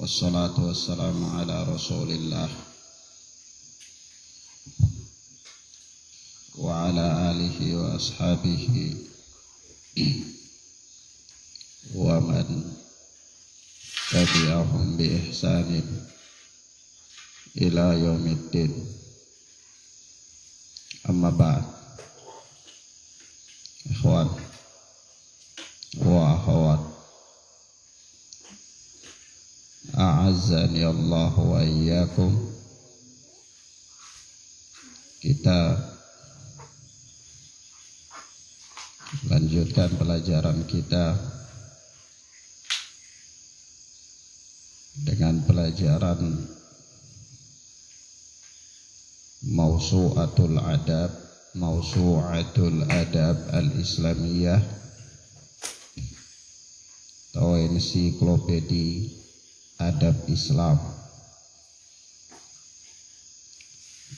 Wassalatu wassalamu ala rasulillah wa ala alihi wa ashabihi wa man tabi'ahum bi ihsanin ila yaumiddin. Amma ba'd. Ikhwan wa akhwat, a'azzani Allah wa iyyakum. Kita lanjutkan pelajaran kita dengan pelajaran Mawsu'atul Adab al-Islamiyah atau ensiklopedi adab Islam.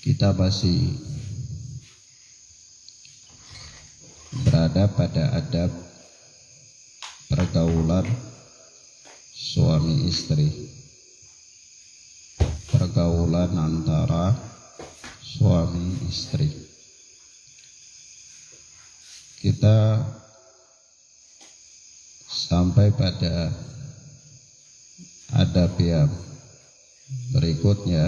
Kita masih berada pada adab pergaulan suami istri, pergaulan antara suami istri. Kita sampai pada adab yang berikutnya,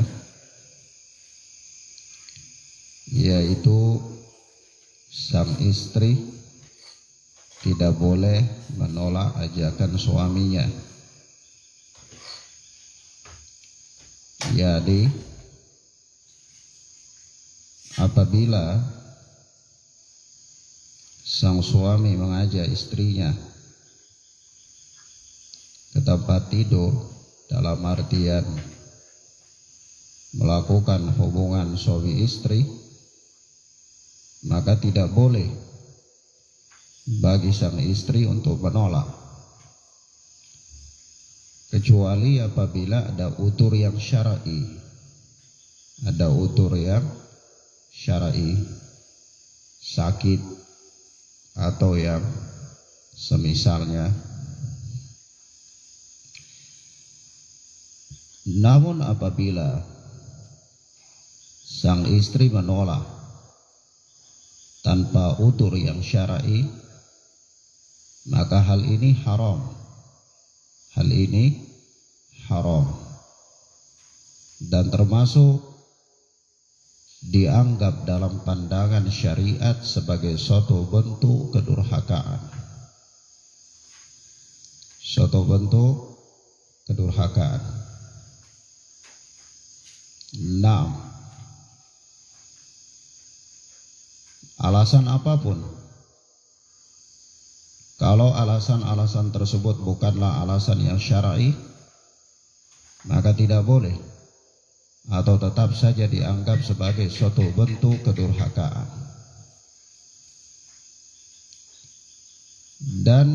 yaitu sang istri tidak boleh menolak ajakan suaminya. Jadi apabila sang suami mengajak istrinya ke tempat tidur, dalam artian melakukan hubungan suami istri, maka tidak boleh bagi sang istri untuk menolak, kecuali apabila ada udzur yang syar'i. Ada udzur yang syar'i, sakit atau yang semisalnya. Namun apabila sang istri menolak tanpa udzur yang syar'i, maka hal ini haram. Hal ini haram dan termasuk dianggap dalam pandangan syariat sebagai suatu bentuk kedurhakaan. Suatu bentuk kedurhakaan. Alasan apapun, kalau alasan-alasan tersebut bukanlah alasan yang syar'i, maka tidak boleh atau tetap saja dianggap sebagai suatu bentuk kedurhakaan. Dan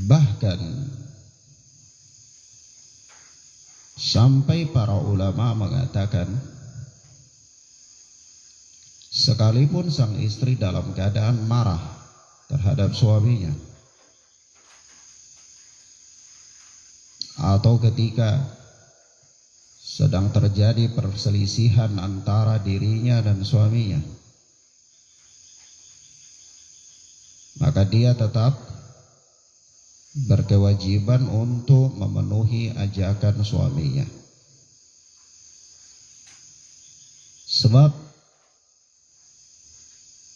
bahkan sampai para ulama mengatakan, sekalipun sang istri dalam keadaan marah terhadap suaminya, atau ketika sedang terjadi perselisihan antara dirinya dan suaminya, maka dia tetap berkewajiban untuk memenuhi ajakan suaminya. Sebab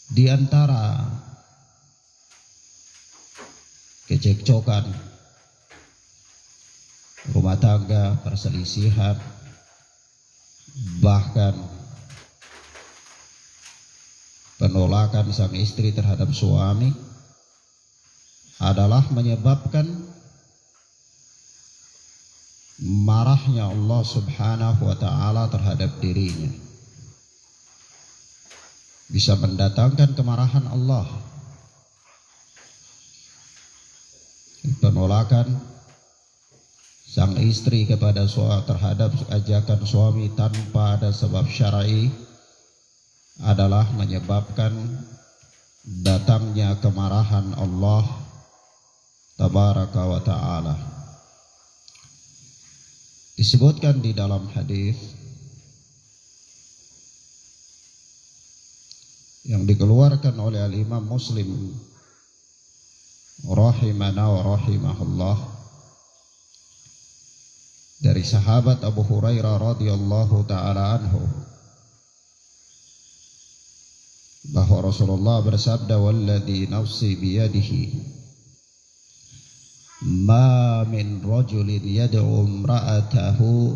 di antara kecekcokan rumah tangga, perselisihan, bahkan penolakan sang istri terhadap suami adalah menyebabkan marahnya Allah Subhanahu wa ta'ala terhadap dirinya. Bisa mendatangkan kemarahan Allah. Penolakan sang istri kepada terhadap ajakan suami tanpa ada sebab syar'i adalah menyebabkan datangnya kemarahan Allah tabaraka wa ta'ala. Disebutkan di dalam hadis yang dikeluarkan oleh Al-Imam Muslim rahimana wa rahimahullah dari sahabat Abu Hurairah radhiyallahu taala anhu bahwa Rasulullah bersabda, walladzi nafsi biyadihi ma min rajulin yad'u imra'atahu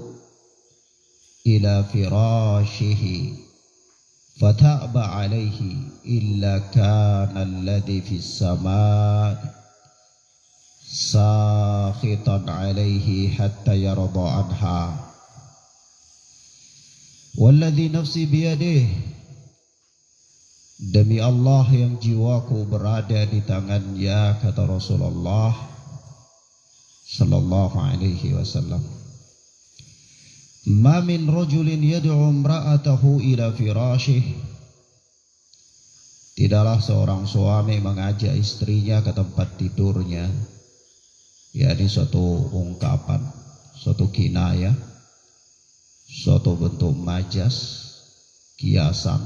ila firashihi fata'ba alaihi illa kana alladhi fis sama' sakhitan alaihi hatta yarda anha walladhi nafsi biyadihi, demi Allah yang jiwaku berada di tangannya, kata Rasulullah sallallahu alaihi wasallam, ma min rajulin yad'u imra'atahu ila firashih, tidaklah seorang suami mengajak istrinya ke tempat tidurnya, yakni suatu ungkapan, suatu kinayah, suatu bentuk majas, kiasan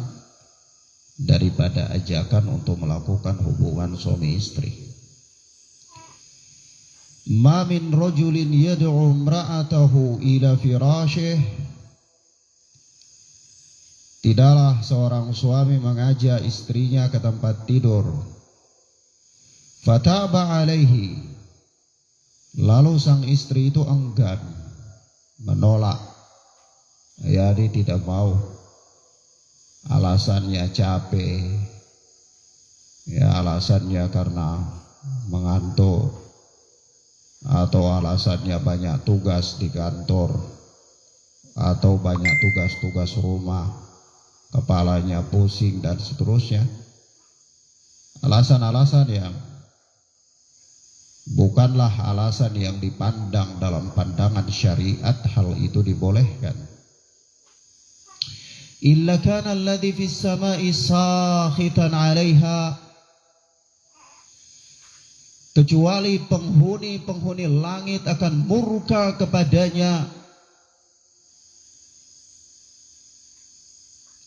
daripada ajakan untuk melakukan hubungan suami istri. Ma min rajulin yad'u imra'atahu ila firashih, tidaklah seorang suami mengajak istrinya ke tempat tidur, fataba alaihi, lalu sang istri itu enggan, menolak, yakni tidak mau, alasannya capek, ya alasannya karena mengantuk, atau alasannya banyak tugas di kantor, atau banyak tugas-tugas rumah, kepalanya pusing dan seterusnya. Alasan-alasan yang bukanlah alasan yang dipandang dalam pandangan syariat, hal itu dibolehkan. Illa kana alladhi fis sama'i sakhitan 'alaiha, kecuali penghuni langit akan murka kepadanya.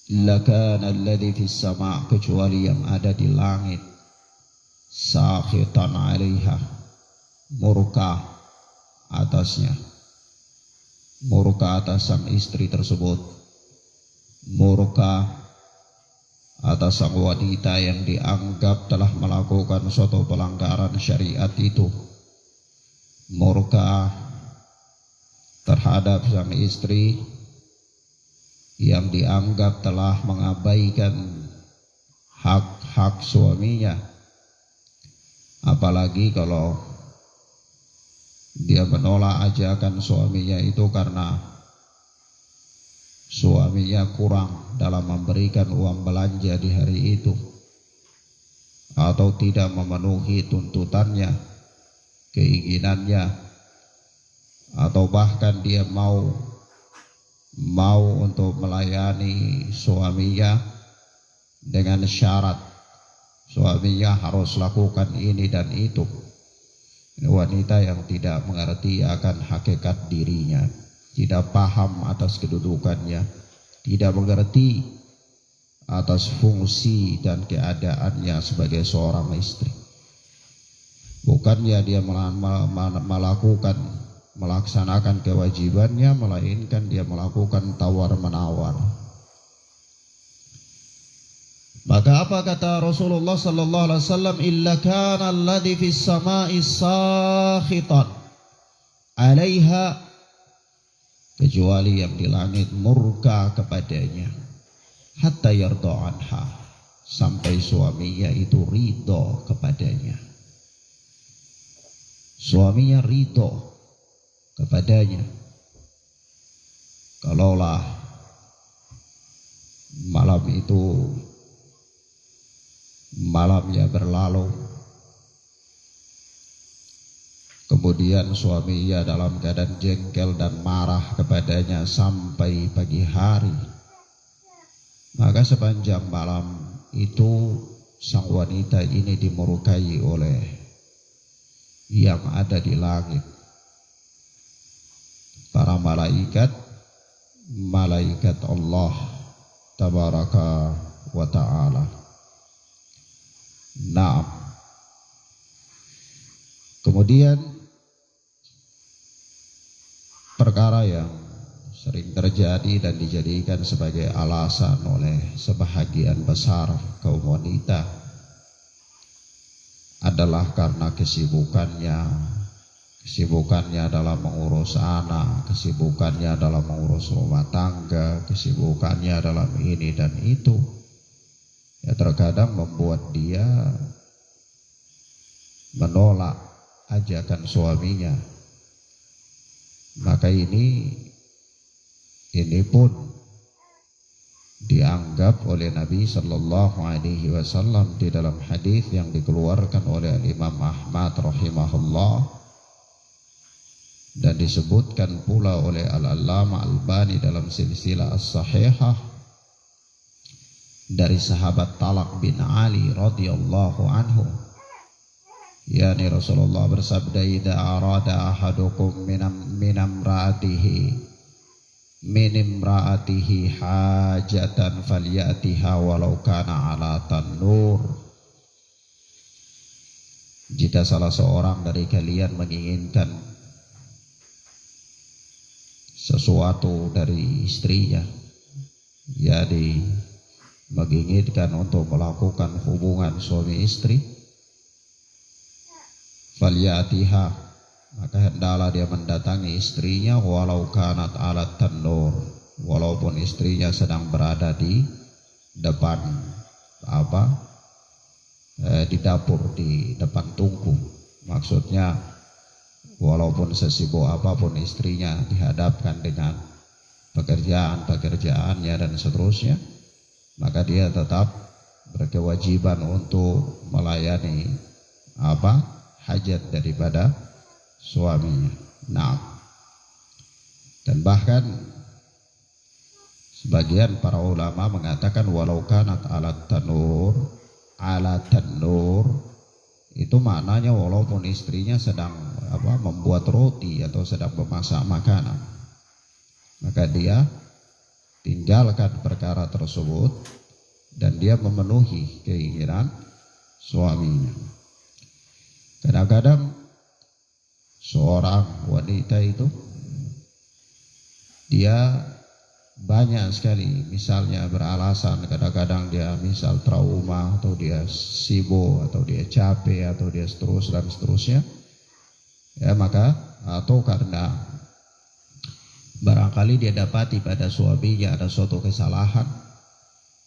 Lakana alladhi fis sama', kecuali yang ada di langit, sakhitan 'alaiha, murka atasnya, murka atas sang istri tersebut, murka atas sang wanita yang dianggap telah melakukan suatu pelanggaran syariat itu, murka terhadap sang istri yang dianggap telah mengabaikan hak-hak suaminya, apalagi kalau dia menolak ajakan suaminya itu karena suaminya kurang dalam memberikan uang belanja di hari itu, atau tidak memenuhi tuntutannya, keinginannya, atau bahkan dia mau untuk melayani suaminya dengan syarat suaminya harus lakukan ini dan itu. Ini wanita yang tidak mengerti akan hakikat dirinya, tidak paham atas kedudukannya, tidak mengerti atas fungsi dan keadaannya sebagai seorang istri. Bukannya dia melaksanakan kewajibannya, melainkan dia melakukan tawar-menawar. Maka apa kata Rasulullah sallallahu alaihi wasallam, illa kana alladhi fis sama'i sakhitan 'alaiha, kecuali yang di langit murka kepadanya, hatta yarda anha, sampai suaminya itu ridho kepadanya, suaminya ridho kepadanya. Kalaulah malam itu malamnya berlalu, kemudian suaminya dalam keadaan jengkel dan marah kepadanya sampai pagi hari, maka sepanjang malam itu sang wanita ini dimurkai oleh yang ada di langit, para malaikat Allah tabaraka wa ta'ala. Nah, kemudian perkara yang sering terjadi dan dijadikan sebagai alasan oleh sebahagian besar kaum wanita adalah karena kesibukannya dalam mengurus anak, kesibukannya dalam mengurus rumah tangga, kesibukannya dalam ini dan itu, ya terkadang membuat dia menolak ajakan suaminya. Maka ini pun dianggap oleh Nabi Sallallahu Alaihi Wasallam di dalam hadis yang dikeluarkan oleh Imam Ahmad rahimahullah dan disebutkan pula oleh Al-Allamah Albani dalam silsilah as-sahihah dari sahabat Talaq bin Ali radhiyallahu anhu. Yani Rasulullah bersabda, "Idza arada ahadukum min imra'atihi hajatan falyatiha walau kana ala tanur." Jika salah seorang dari kalian menginginkan sesuatu dari istrinya, jadi menginginkan untuk melakukan hubungan suami istri, falyatiha, maka hendaklah dia mendatangi istrinya walau kanat alat tanur, walaupun istrinya sedang berada di depan di dapur, di depan tungku. Maksudnya walaupun sesibuk apapun istrinya dihadapkan dengan pekerjaannya dan seterusnya, maka dia tetap berkewajiban untuk melayani hajat daripada suaminya. Nah, dan bahkan sebagian para ulama mengatakan walau kanat alat tanur itu maknanya walaupun istrinya sedang membuat roti atau sedang memasak makanan, maka dia tinggalkan perkara tersebut dan dia memenuhi keinginan suaminya. Kadang-kadang seorang wanita itu dia banyak sekali misalnya beralasan, kadang-kadang dia misal trauma atau dia sibuk atau dia capek atau dia seterusnya, ya maka atau karena barangkali dia dapati pada suaminya ada suatu kesalahan,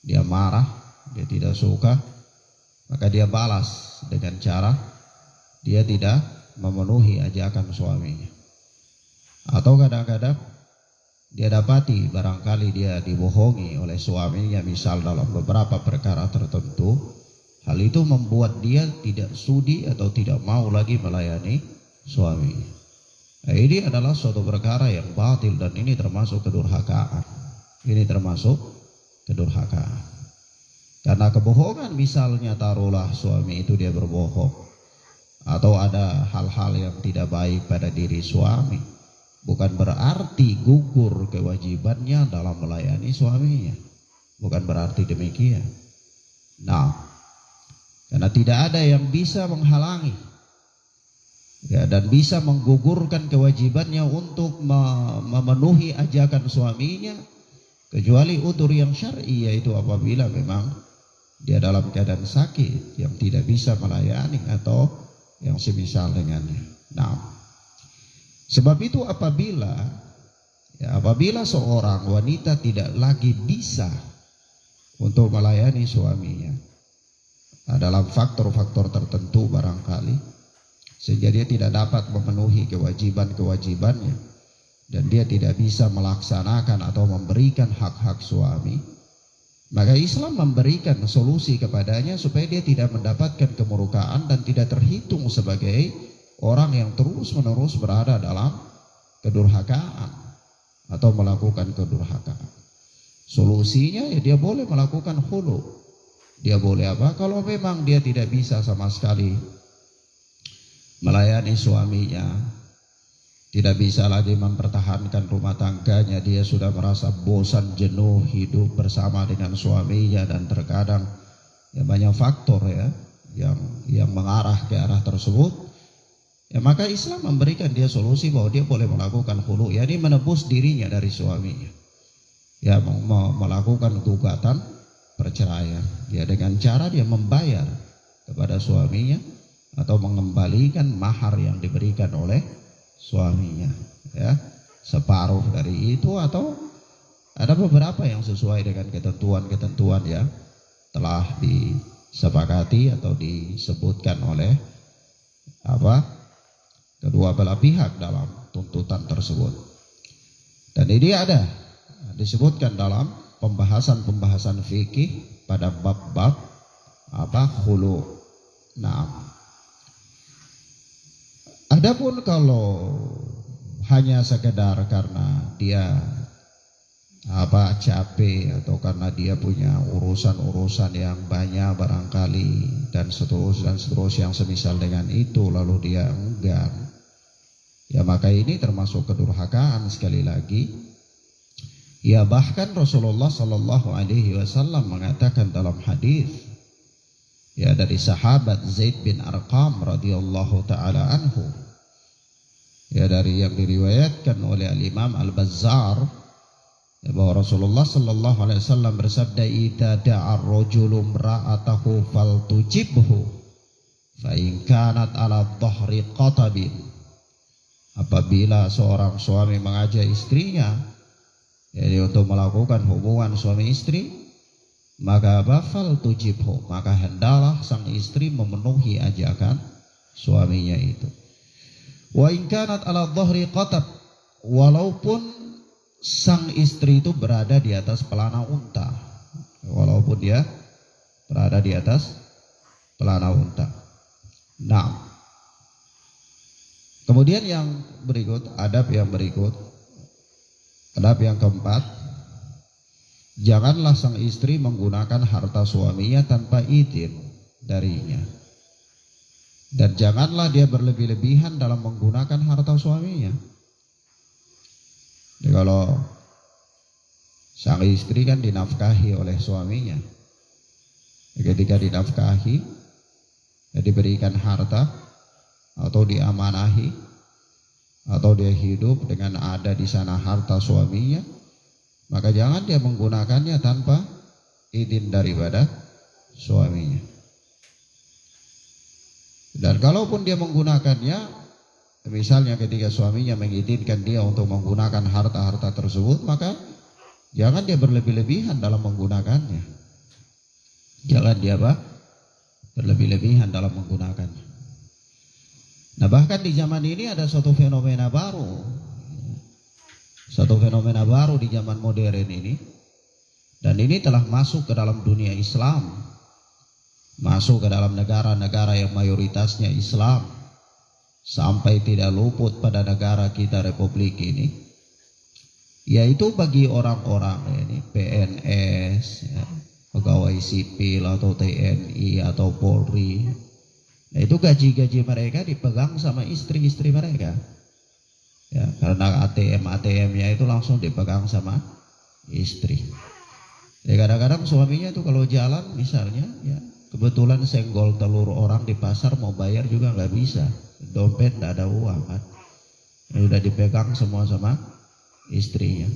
dia marah, dia tidak suka, maka dia balas dengan cara dia tidak memenuhi ajakan suaminya. Atau kadang-kadang dia dapati barangkali dia dibohongi oleh suaminya misal dalam beberapa perkara tertentu, hal itu membuat dia tidak sudi atau tidak mau lagi melayani suaminya. Nah, ini adalah suatu perkara yang batil dan ini termasuk kedurhakaan. Karena kebohongan, misalnya taruhlah suami itu dia berbohong atau ada hal-hal yang tidak baik pada diri suami, bukan berarti gugur kewajibannya dalam melayani suaminya. Bukan berarti demikian. Nah, karena tidak ada yang bisa menghalangi dan bisa menggugurkan kewajibannya untuk memenuhi ajakan suaminya, kecuali udzur yang syar'i, yaitu apabila memang dia dalam keadaan sakit yang tidak bisa melayani atau yang semisal dengannya. Nah, sebab itu apabila seorang wanita tidak lagi bisa untuk melayani suaminya dalam faktor-faktor tertentu barangkali, sehingga dia tidak dapat memenuhi kewajiban-kewajibannya dan dia tidak bisa melaksanakan atau memberikan hak-hak suami, maka Islam memberikan solusi kepadanya supaya dia tidak mendapatkan kemurkaan dan tidak terhitung sebagai orang yang terus-menerus berada dalam kedurhakaan atau melakukan kedurhakaan. Solusinya ya dia boleh melakukan khulu. Dia boleh kalau memang dia tidak bisa sama sekali melayani suaminya, tidak bisa lagi mempertahankan rumah tangganya, dia sudah merasa bosan, jenuh hidup bersama dengan suaminya, dan terkadang ya banyak faktor ya yang mengarah ke arah tersebut. Ya maka Islam memberikan dia solusi bahwa dia boleh melakukan khulu, yakni menebus dirinya dari suaminya. Ya melakukan gugatan perceraian. Ya dengan cara dia membayar kepada suaminya atau mengembalikan mahar yang diberikan oleh suaminya, ya separuh dari itu, atau ada beberapa yang sesuai dengan ketentuan-ketentuan yang telah disepakati atau disebutkan oleh kedua belah pihak dalam tuntutan tersebut. Dan ini ada disebutkan dalam pembahasan fikih pada bab-bab khulu. Nah, adapun kalau hanya sekedar karena dia capek atau karena dia punya urusan-urusan yang banyak barangkali dan seterusnya yang semisal dengan itu, lalu dia enggan, ya maka ini termasuk kedurhakaan sekali lagi. Ya bahkan Rasulullah Sallallahu Alaihi Wasallam mengatakan dalam hadis ya dari sahabat Zaid bin Arqam radhiyallahu taala anhu, ya dari yang diriwayatkan oleh Al-Imam Al-Bazzar, ya bahwa Rasulullah Sallallahu Alaihi Wasallam bersabda, "Idza da'a ar-rajulu imra'atahu faltujibhu fa in kanat 'ala dhahri qatabin." Apabila seorang suami mengajak istrinya jadi untuk melakukan hubungan suami istri, maka faltujibhu, maka hendaklah sang istri memenuhi ajakan suaminya itu. Wa in kanat 'ala dhahri qatab, walaupun sang istri itu berada di atas pelana unta, walaupun dia berada di atas pelana unta. Nah, kemudian yang berikut, adab yang keempat, janganlah sang istri menggunakan harta suaminya tanpa izin darinya, dan janganlah dia berlebih-lebihan dalam menggunakan harta suaminya. Jadi kalau sang istri kan dinafkahi oleh suaminya, ketika dinafkahi, ya diberikan harta atau diamanahi, atau dia hidup dengan ada di sana harta suaminya, maka jangan dia menggunakannya tanpa izin daripada suaminya. Dan kalaupun dia menggunakannya, misalnya ketika suaminya mengizinkan dia untuk menggunakan harta-harta tersebut, maka jangan dia berlebih-lebihan dalam menggunakannya. Jangan dia berlebih-lebihan dalam menggunakannya. Nah, bahkan di zaman ini ada suatu fenomena baru di zaman modern ini, dan ini telah masuk ke dalam dunia Islam, masuk ke dalam negara-negara yang mayoritasnya Islam, sampai tidak luput pada negara kita Republik ini, yaitu bagi orang-orang ini PNS, ya, pegawai sipil atau TNI atau Polri. Nah, itu gaji-gaji mereka dipegang sama istri-istri mereka, ya, karena ATM-nya itu langsung dipegang sama istri. Ya, kadang-kadang suaminya itu kalau jalan misalnya, ya kebetulan senggol telur orang di pasar, mau bayar juga nggak bisa, dompet nggak ada uang kan, ya, udah dipegang semua sama istrinya.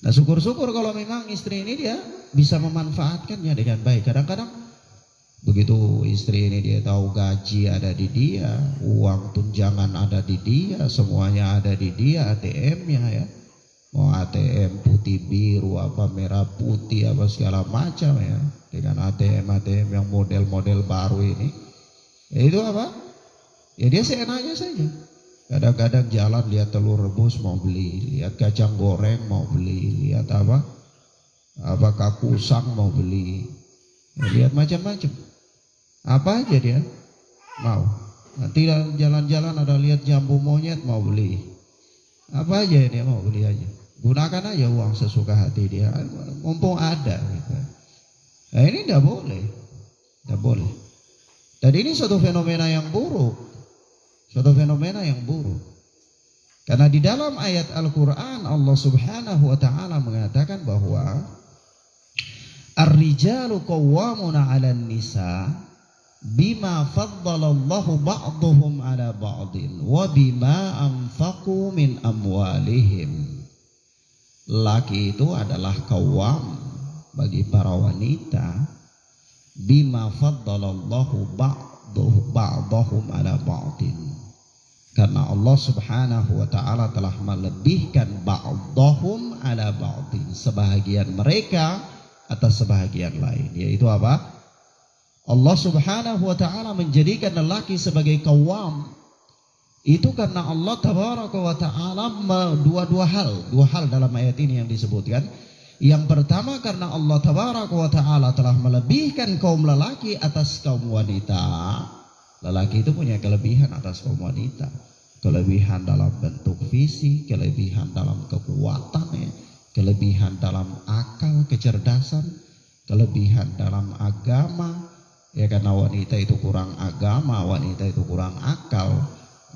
Nah, syukur-syukur kalau memang istri ini dia bisa memanfaatkannya dengan baik. Kadang-kadang begitu istri ini dia tahu gaji ada di dia, uang tunjangan ada di dia, semuanya ada di dia, ATM-nya ya, mau ATM putih biru apa merah putih apa segala macam ya, dengan ATM yang model-model baru ini, ya itu apa? Ya dia seenaknya saja. Kadang-kadang jalan lihat telur rebus mau beli, lihat kacang goreng mau beli, lihat apa kakusang mau beli, ya, lihat macam-macam. Apa aja dia mau. Nanti jalan-jalan ada lihat jambu monyet mau beli. Apa aja dia mau beli aja. Gunakan aja uang sesuka hati dia, mumpung ada gitu. Nah, ini tidak boleh. Dan ini suatu fenomena yang buruk. fenomena yang buruk. Karena di dalam ayat Al-Quran Allah subhanahu wa ta'ala mengatakan bahwa Ar-rijalu qawwamuna 'alan nisa bima faddalallahu ba'dhum 'ala ba'din wa bima anfaqu min amwalihim. Laki itu adalah qawwam bagi para wanita bima faddalallahu ba'dhum 'ala ba'din. Karena Allah subhanahu wa ta'ala telah melebihkan ba'dhum 'ala ba'din, sebahagian mereka atas sebahagian lain. Yaitu apa? Allah subhanahu wa ta'ala menjadikan lelaki sebagai qawwam. Itu karena Allah tabaraka wa ta'ala dua hal dalam ayat ini yang disebutkan. Yang pertama karena Allah tabaraka wa ta'ala telah melebihkan kaum lelaki atas kaum wanita. Lelaki itu punya kelebihan atas kaum wanita. Kelebihan dalam bentuk fisik, kelebihan dalam kekuatan, kelebihan dalam akal, kecerdasan, kelebihan dalam agama. Ya, karena wanita itu kurang agama, wanita itu kurang akal.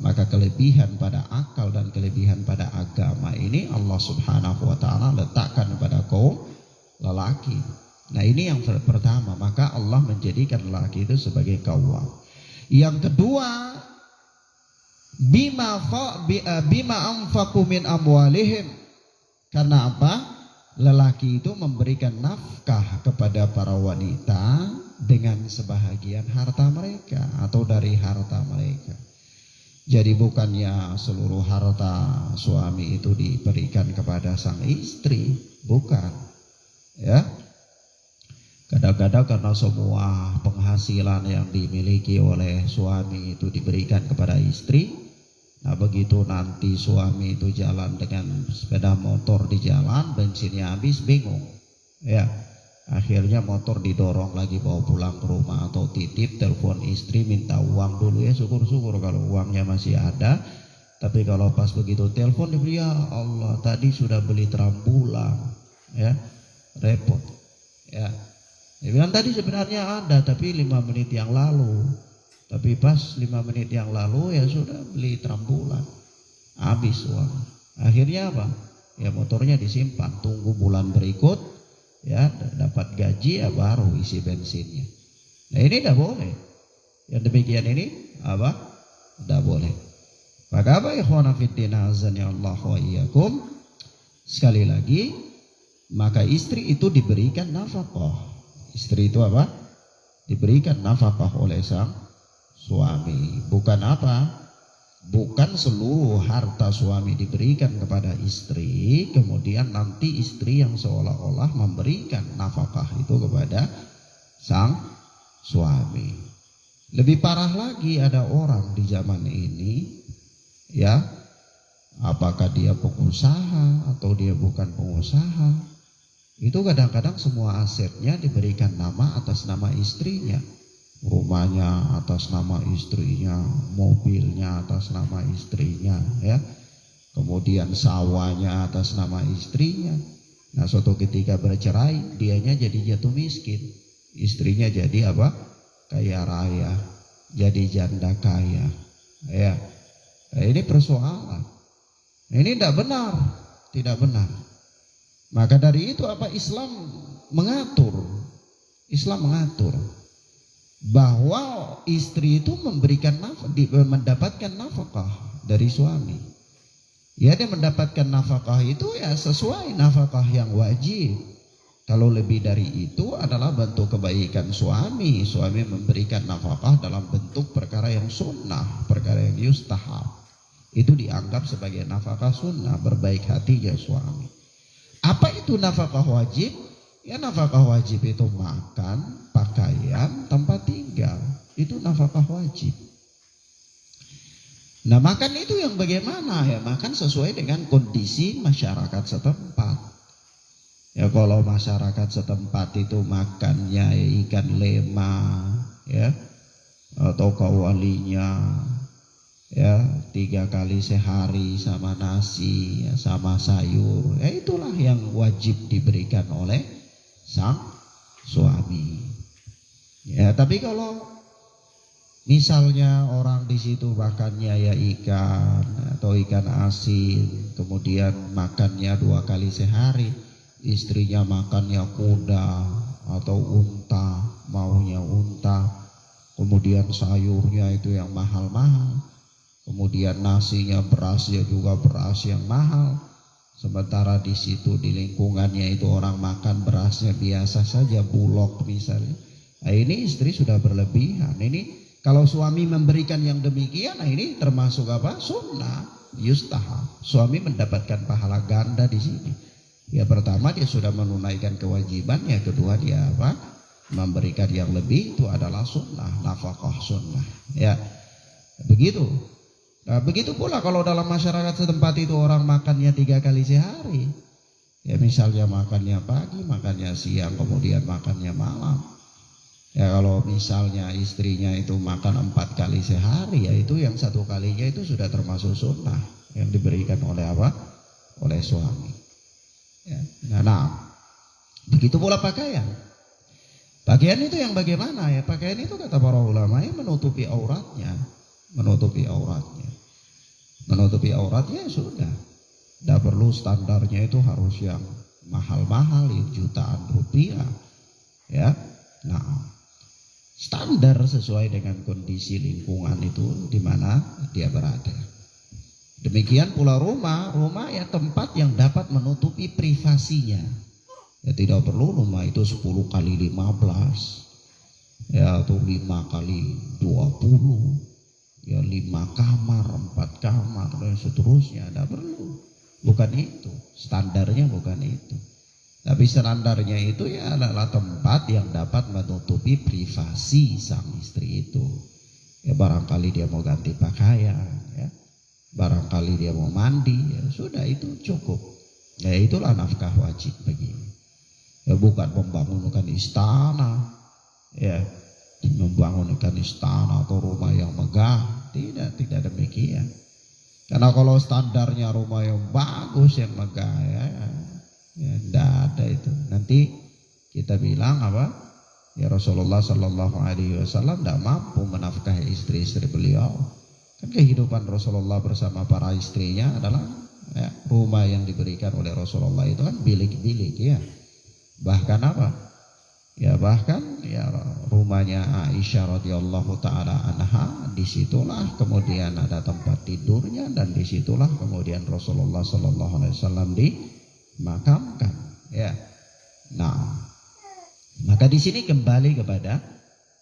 Maka kelebihan pada akal dan kelebihan pada agama ini Allah subhanahu wa ta'ala letakkan pada kaum lelaki. Nah, ini yang pertama, maka Allah menjadikan lelaki itu sebagai qawwam. Yang kedua, bima anfaqu min amwalihim. Karena apa? Lelaki itu memberikan nafkah kepada para wanita dengan sebahagian harta mereka atau dari harta mereka. Jadi bukannya seluruh harta suami itu diberikan kepada sang istri, bukan. Ya. Kadang-kadang karena semua penghasilan yang dimiliki oleh suami itu diberikan kepada istri. Nah, begitu nanti suami itu jalan dengan sepeda motor di jalan, bensinnya habis, bingung. Ya. Akhirnya motor didorong lagi bawa pulang ke rumah atau titip, telepon istri minta uang dulu, ya syukur-syukur kalau uangnya masih ada. Tapi kalau pas begitu telepon dia, ya Allah tadi sudah beli trambulan, ya repot. Ya, dia bilang tadi sebenarnya ada tapi 5 menit yang lalu. Tapi pas 5 menit yang lalu ya sudah beli trambulan, habis uang. Akhirnya apa? Ya motornya disimpan, tunggu bulan berikut. Ya dapat gaji ya baru isi bensinnya. Nah ini tidak boleh. Yang demikian ini apa? Tidak boleh. Maka apa ikhwana fiddin azani Allah wa iyyakum. Sekali lagi, maka istri itu diberikan nafkah. Istri itu apa? Diberikan nafkah oleh sang suami. Bukan apa? Bukan seluruh harta suami diberikan kepada istri, kemudian nanti istri yang seolah-olah memberikan nafkah itu kepada sang suami. Lebih parah lagi, ada orang di zaman ini, ya, apakah dia pengusaha atau dia bukan pengusaha, itu kadang-kadang semua asetnya diberikan nama atas nama istrinya. Rumahnya atas nama istrinya, mobilnya atas nama istrinya, ya. Kemudian sawahnya atas nama istrinya. Nah, suatu ketika bercerai, dianya jadi jatuh miskin. Istrinya jadi apa? Kaya raya, jadi janda kaya. Ya. Nah, ini persoalan. Ini tidak benar, tidak benar. Maka dari itu apa Islam mengatur? Islam mengatur bahwa istri itu mendapatkan nafkah dari suami. Ya, dia mendapatkan nafkah itu ya sesuai nafkah yang wajib. Kalau lebih dari itu adalah bentuk kebaikan suami. Suami memberikan nafkah dalam bentuk perkara yang sunnah, perkara yang yustahab. Itu dianggap sebagai nafkah sunnah, berbaik hatinya suami. Apa itu nafkah wajib? Ya, nafkah wajib itu makan, pakaian, tempat tinggal. Itu nafkah wajib. Nah, makan itu yang bagaimana? Ya, makan sesuai dengan kondisi masyarakat setempat. Ya, kalau masyarakat setempat itu makannya ya, ikan lema, ya, atau kawalinya, ya 3 kali sehari sama nasi, ya, sama sayur. Ya, itulah yang wajib diberikan oleh sang suami. Ya, tapi kalau Misalnya orang di situ makannya ya ikan atau ikan asin, kemudian makannya 2 kali sehari, istrinya makannya kuda atau unta, maunya unta, kemudian sayurnya itu yang mahal-mahal, kemudian nasinya berasnya juga beras yang mahal, sementara di situ di lingkungannya itu orang makan berasnya biasa saja, bulog misalnya. Nah, ini istri sudah berlebihan. Ini kalau suami memberikan yang demikian, nah ini termasuk apa? Sunnah, yustahab. Suami mendapatkan pahala ganda di sini. Ya, pertama dia sudah menunaikan kewajiban, yang kedua dia apa? Memberikan yang lebih, itu adalah sunnah, nafkah sunnah. Ya, begitu. Nah, begitu pula kalau dalam masyarakat setempat itu orang makannya 3 kali sehari. Ya, misalnya makannya pagi, makannya siang, kemudian makannya malam. Ya, kalau misalnya istrinya itu makan 4 kali sehari, ya itu yang 1 kalinya itu sudah termasuk sunnah yang diberikan oleh apa? Oleh suami. Ya. Nah, begitu pula pakaian. Pakaian itu yang bagaimana ya? Pakaian itu kata para ulama ya menutupi auratnya, menutupi auratnya, menutupi auratnya ya sudah. Tidak perlu standarnya itu harus yang mahal-mahal, jutaan rupiah, ya. Nah, standar sesuai dengan kondisi lingkungan itu di mana dia berada. Demikian pula rumah ya tempat yang dapat menutupi privasinya. Ya tidak perlu rumah itu 10 kali 15 ya atau 5 kali 20 ya 5 kamar, 4 kamar dan seterusnya. Tidak perlu. Bukan itu. Standarnya bukan itu. Tapi standarnya itu ya adalah tempat yang dapat menutupi privasi sang istri itu. Ya barangkali dia mau ganti pakaian, ya. Barangkali dia mau mandi, ya sudah itu cukup. Ya itulah nafkah wajib begini. Ya bukan membangunkan istana, ya membangunkan istana atau rumah yang megah, tidak demikian. Karena kalau standarnya rumah yang bagus yang megah ya tidak ada itu. Nanti kita bilang apa? Ya Rasulullah Shallallahu Alaihi Wasallam tidak mampu menafkahi istri-istri beliau. Kan kehidupan Rasulullah bersama para istrinya adalah ya, rumah yang diberikan oleh Rasulullah itu kan bilik-bilik ya. Bahkan apa? Ya bahkan ya rumahnya Aisyah radhiyallahu taala anha, disitulah kemudian ada tempat tidurnya dan disitulah kemudian Rasulullah Shallallahu Alaihi Wasallam dimakamkan. Ya, nah, maka di sini kembali kepada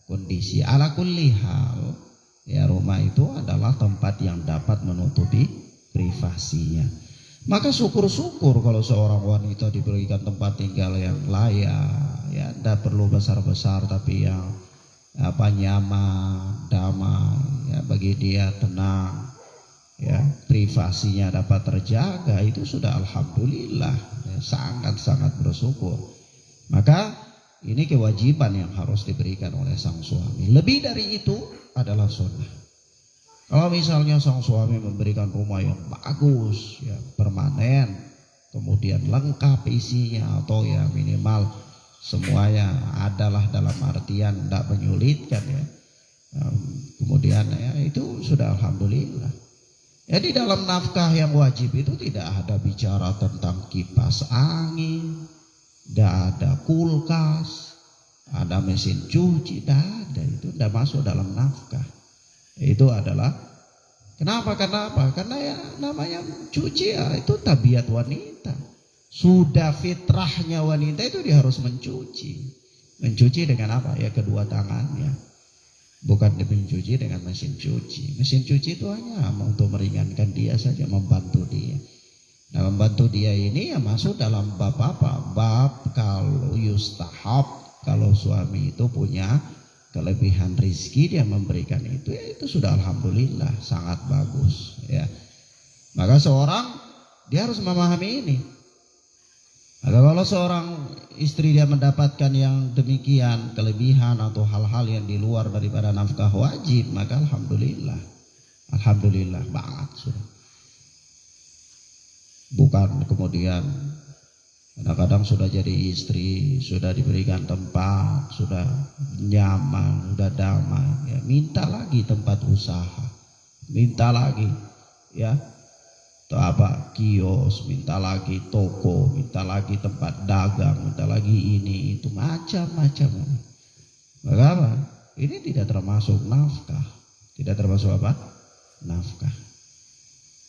kondisi. Ala kulli hal, ya rumah itu adalah tempat yang dapat menutupi privasinya. Maka syukur-syukur kalau seorang wanita diberikan tempat tinggal yang layak, ya tidak perlu besar-besar tapi yang apa nyaman, damai, ya bagi dia tenang, ya privasinya dapat terjaga, itu sudah alhamdulillah, ya, sangat-sangat bersyukur. Maka ini kewajiban yang harus diberikan oleh sang suami. Lebih dari itu adalah sunnah. Kalau misalnya sang suami memberikan rumah yang bagus, ya permanen, kemudian lengkap isinya atau ya minimal semuanya adalah dalam artian tidak menyulitkan ya, kemudian ya itu sudah alhamdulillah. Ya di dalam nafkah yang wajib itu tidak ada bicara tentang kipas angin, tidak ada kulkas, ada mesin cuci, tidak ada, itu tidak masuk dalam nafkah. Itu adalah kenapa? Karena ya namanya cuci ya itu tabiat wanita. Sudah fitrahnya wanita itu dia harus mencuci. Mencuci dengan apa? Ya kedua tangannya. Bukan mencuci dengan mesin cuci. Mesin cuci itu hanya untuk meringankan dia saja, membantu dia. Nah, membantu dia ini ya masuk dalam bab apa? Bab kalau yustahab, kalau suami itu punya kelebihan rizki dia memberikan itu, ya itu sudah alhamdulillah sangat bagus ya. Maka seorang dia harus memahami ini. Maka kalau seorang istri dia mendapatkan yang demikian kelebihan atau hal-hal yang di luar daripada nafkah wajib, maka alhamdulillah, alhamdulillah banget sudah. Bukan kemudian Kadang-kadang sudah jadi istri, sudah diberikan tempat, sudah nyaman, sudah damai, ya minta lagi tempat usaha, minta lagi ya kios, minta lagi toko, minta lagi tempat dagang, minta lagi ini itu macam-macam. Maka apa? Ini tidak termasuk nafkah, tidak termasuk apa? Nafkah.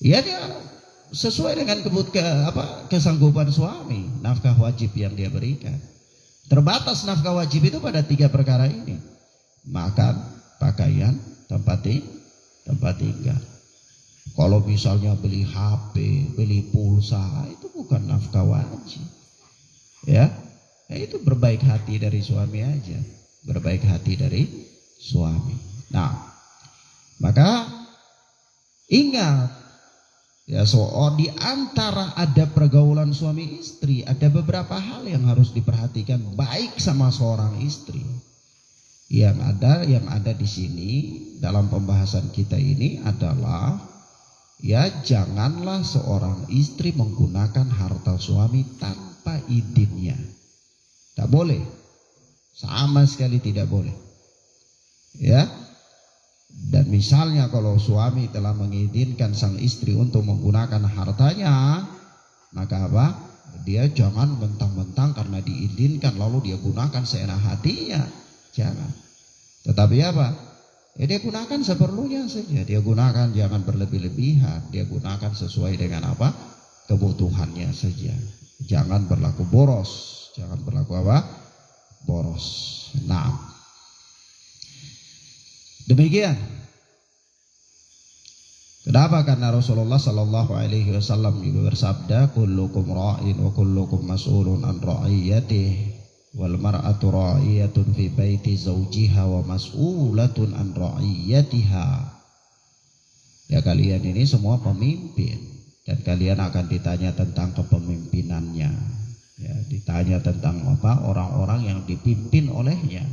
Ya dia sesuai dengan kesanggupan suami, nafkah wajib yang dia berikan. Terbatas nafkah wajib itu pada 3 perkara ini: makan, pakaian, tempat tinggal. Kalau misalnya beli HP, beli pulsa, itu bukan nafkah wajib. Ya, itu berbaik hati dari suami aja, berbaik hati dari suami. Nah, maka ingat. Ya, di antara ada pergaulan suami istri, ada beberapa hal yang harus diperhatikan baik sama seorang istri. Yang ada di sini dalam pembahasan kita ini adalah ya, janganlah seorang istri menggunakan harta suami tanpa izinnya. Tak boleh. Sama sekali tidak boleh. Ya. Dan misalnya kalau suami telah mengizinkan sang istri untuk menggunakan hartanya, maka apa? Dia jangan mentang-mentang karena diizinkan lalu dia gunakan seenak hatinya. Jangan. Tetapi apa? Dia gunakan seperlunya saja. Dia gunakan, jangan berlebih-lebihan. Dia gunakan sesuai dengan apa? Kebutuhannya saja. Jangan berlaku boros. Jangan berlaku apa? Boros. Nah, demikian. Kenapa? Karena Rasulullah Sallallahu Alaihi Wasallam juga bersabda, kullukum ra'in wa kullukum mas'ulun an ra'iyatih, wal mar'atu ra'iyatun fi baiti zawjiha wa mas'ulatun an ra'iyatiha. Ya, kalian ini semua pemimpin dan kalian akan ditanya tentang kepemimpinannya. Ya, ditanya tentang apa? Orang-orang yang dipimpin olehnya.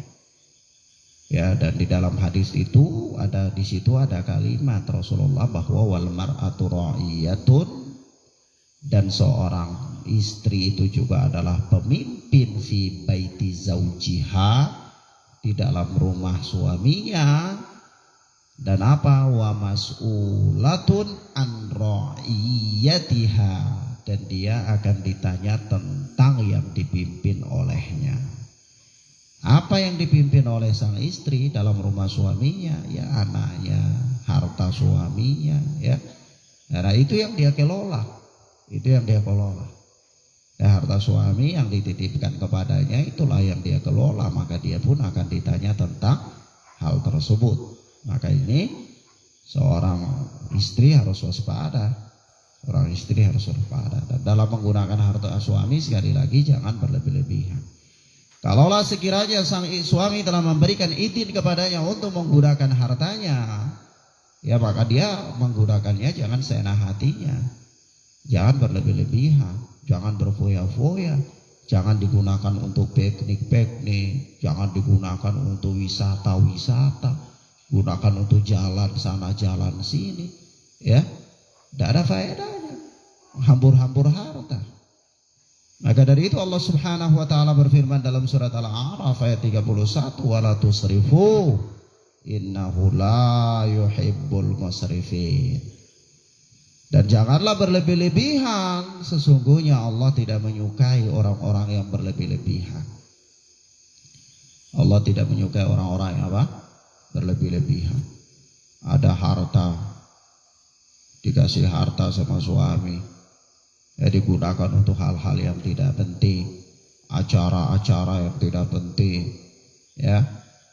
Ya, dan di dalam hadis itu di situ ada kalimat Rasulullah bahwa wal mar'atu ra'iyatun, dan seorang istri itu juga adalah pemimpin fi baiti zaujiha, di dalam rumah suaminya, dan apa? Wa mas'ulatun an ra'iyatiha, dan dia akan ditanya tentang yang dipimpin olehnya. Apa yang dipimpin oleh sang istri dalam rumah suaminya? Ya, anaknya, harta suaminya, ya. Karena itu yang dia kelola. Itu yang dia kelola. Ya, harta suami yang dititipkan kepadanya itulah yang dia kelola, maka dia pun akan ditanya tentang hal tersebut. Maka ini seorang istri harus waspada. Seorang istri harus waspada. Dan dalam menggunakan harta suami, sekali lagi jangan berlebih-lebihan. Kalaulah sekiranya sang suami telah memberikan izin kepadanya untuk menggunakan hartanya, ya maka dia menggunakannya jangan seenak hatinya. Jangan berlebih-lebihan, jangan berfoya-foya, jangan digunakan untuk piknik-piknik, jangan digunakan untuk wisata-wisata, gunakan untuk jalan sana jalan sini, ya. Tidak ada faedahnya, hambur-hambur harta. Maka dari itu Allah Subhanahu wa taala berfirman dalam surat Al-A'raf ayat 31, wala tusrifu innahu la yuhibbul musrifin. Dan janganlah berlebih-lebihan, sesungguhnya Allah tidak menyukai orang-orang yang berlebih-lebihan. Allah tidak menyukai orang-orang yang apa? Berlebih-lebihan. Ada harta, dikasih harta sama suami, ya digunakan untuk hal-hal yang tidak penting, acara-acara yang tidak penting, ya.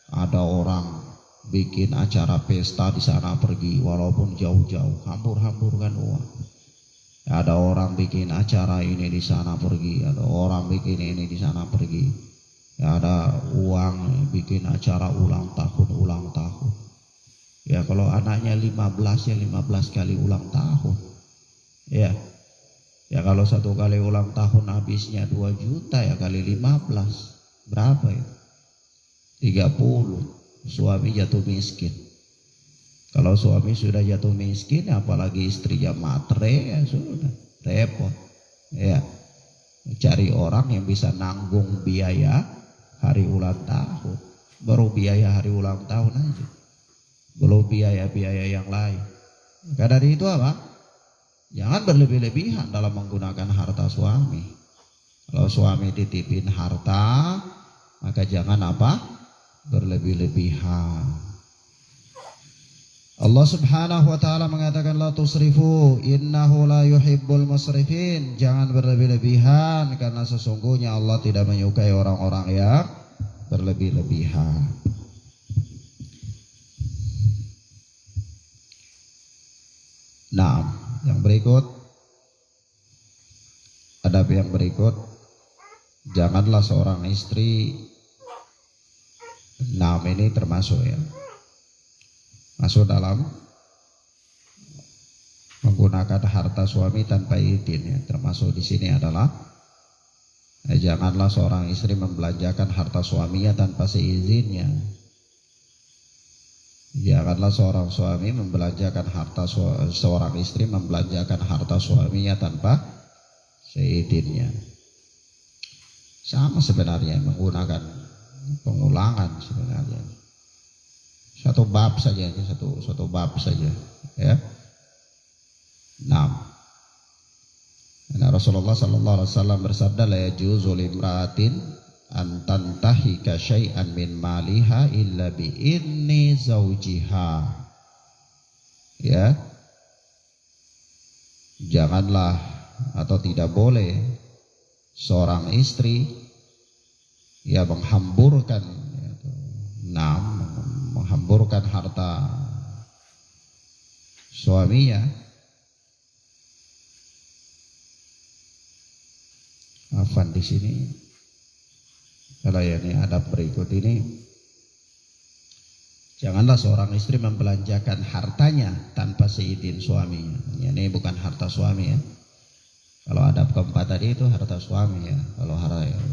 Ada orang bikin acara pesta di sana pergi walaupun jauh-jauh, hambur-hamburkan uang. Ya, ada orang bikin acara ini di sana pergi, ada orang bikin ini di sana pergi. Ya, ada uang bikin acara ulang tahun. Ya, kalau anaknya 15 ya 15 kali ulang tahun. Ya. Ya, kalau satu kali ulang tahun habisnya 2 juta ya kali 15 berapa ya? 30. Suami jatuh miskin. Kalau suami sudah jatuh miskin, apalagi istrinya matre, ya sudah repot. Ya. Cari orang yang bisa nanggung biaya hari ulang tahun. Baru biaya hari ulang tahun aja, belum biaya-biaya yang lain. Maka dari itu apa? Jangan berlebih-lebihan dalam menggunakan harta suami. Kalau suami titipin harta, maka jangan apa? Berlebih-lebihan. Allah Subhanahu wa taala mengatakan la tusrifu innahu la yuhibbul musrifin. Jangan berlebih-lebihan karena sesungguhnya Allah tidak menyukai orang-orang yang berlebih-lebihan. Nah, yang berikut, adab yang berikut, janganlah seorang istri, nah ini termasuk ya, masuk dalam menggunakan harta suami tanpa izin ya. Termasuk di sini adalah janganlah seorang istri membelanjakan harta suaminya tanpa seizinnya. Janganlah seorang suami membelanjakan harta seorang istri membelanjakan harta suaminya tanpa seizinnya. Sama sebenarnya, menggunakan pengulangan sebenarnya. Satu bab saja, satu bab saja, ya. Nah, Rasulullah sallallahu alaihi wasallam bersabda, la yajuzu limra'atin an tantahika syai'an min maliha illa bi idzni zaujiha. Ya. Janganlah atau tidak boleh seorang istri ya menghamburkan menghamburkan harta suaminya. Afan di sini kalau ini adab berikut ini, janganlah seorang istri membelanjakan hartanya tanpa seizin suaminya. Ini bukan harta suami ya. Kalau adab keempat tadi itu harta suami ya. Kalau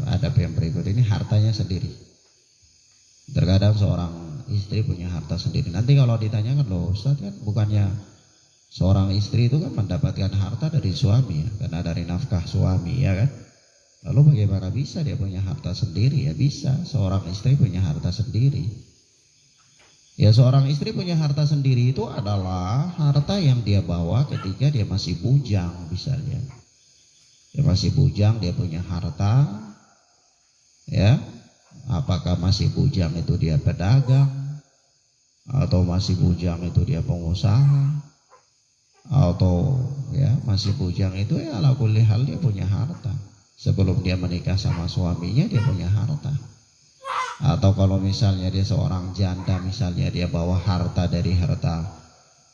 adab yang berikut ini hartanya sendiri. Terkadang seorang istri punya harta sendiri. Nanti kalau ditanyakan, loh Ustaz kan bukannya seorang istri itu kan mendapatkan harta dari suami ya, karena dari nafkah suami ya kan. Lalu bagaimana bisa dia punya harta sendiri? Ya bisa, seorang istri punya harta sendiri. Ya seorang istri punya harta sendiri itu adalah harta yang dia bawa ketika dia masih bujang misalnya. Dia masih bujang, dia punya harta. Ya, apakah masih bujang itu dia pedagang, atau masih bujang itu dia pengusaha, atau ya masih bujang itu ya ala kulli hal dia punya harta. Sebelum dia menikah sama suaminya dia punya harta. Atau kalau misalnya dia seorang janda, misalnya dia bawa harta dari harta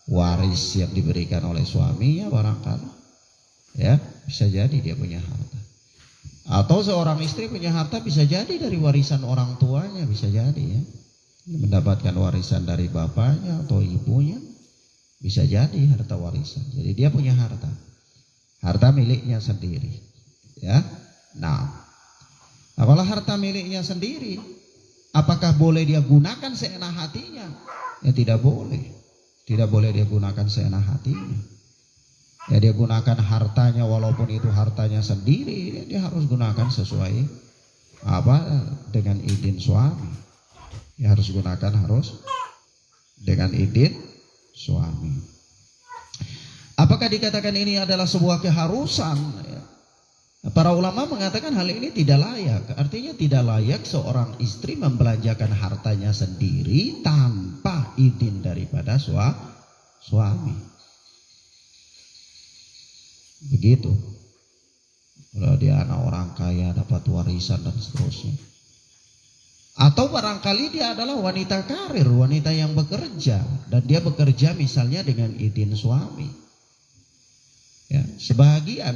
waris yang diberikan oleh suaminya barangkali, ya bisa jadi dia punya harta. Atau seorang istri punya harta bisa jadi dari warisan orang tuanya, bisa jadi ya, mendapatkan warisan dari bapaknya atau ibunya, bisa jadi harta warisan. Jadi dia punya harta miliknya sendiri. Ya, nah, kalau harta miliknya sendiri, apakah boleh dia gunakan seenak hatinya? Ya tidak boleh dia gunakan seenak hatinya. Ya dia gunakan hartanya walaupun itu hartanya sendiri, dia harus gunakan sesuai dengan izin suami. Ya harus dengan izin suami. Apakah dikatakan ini adalah sebuah keharusan? Ya. Para ulama mengatakan hal ini tidak layak. Artinya tidak layak seorang istri membelanjakan hartanya sendiri tanpa izin daripada suami. Begitu. Kalau dia anak orang kaya dapat warisan dan seterusnya. Atau barangkali dia adalah wanita karir, wanita yang bekerja, dan dia bekerja misalnya dengan izin suami. Ya, sebagian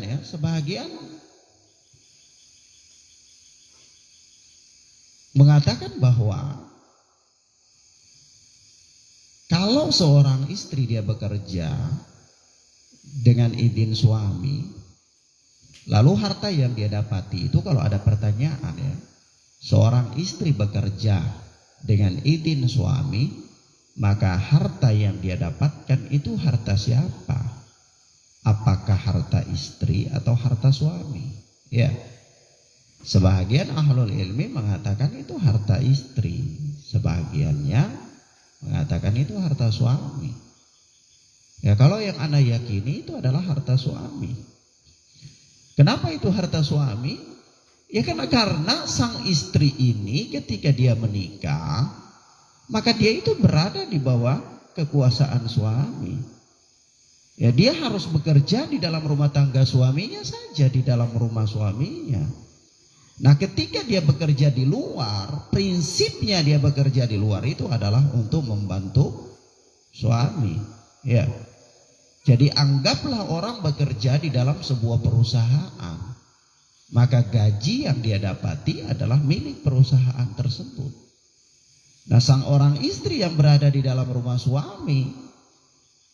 mengatakan bahwa kalau seorang istri dia bekerja dengan izin suami, lalu harta yang dia dapati itu kalau ada pertanyaan ya, seorang istri bekerja dengan izin suami, maka harta yang dia dapatkan itu harta siapa? Apakah harta istri atau harta suami? Ya, sebahagian ahlul ilmi mengatakan itu harta istri, sebagiannya mengatakan itu harta suami. Ya, kalau yang ana yakini itu adalah harta suami. Kenapa itu harta suami? Ya karena sang istri ini ketika dia menikah, maka dia itu berada di bawah kekuasaan suami. Ya, dia harus bekerja di dalam rumah tangga suaminya saja, di dalam rumah suaminya. Nah, ketika dia bekerja di luar, prinsipnya dia bekerja di luar itu adalah untuk membantu suami. Ya. Jadi anggaplah orang bekerja di dalam sebuah perusahaan. Maka gaji yang dia dapati adalah milik perusahaan tersebut. Nah, sang orang istri yang berada di dalam rumah suami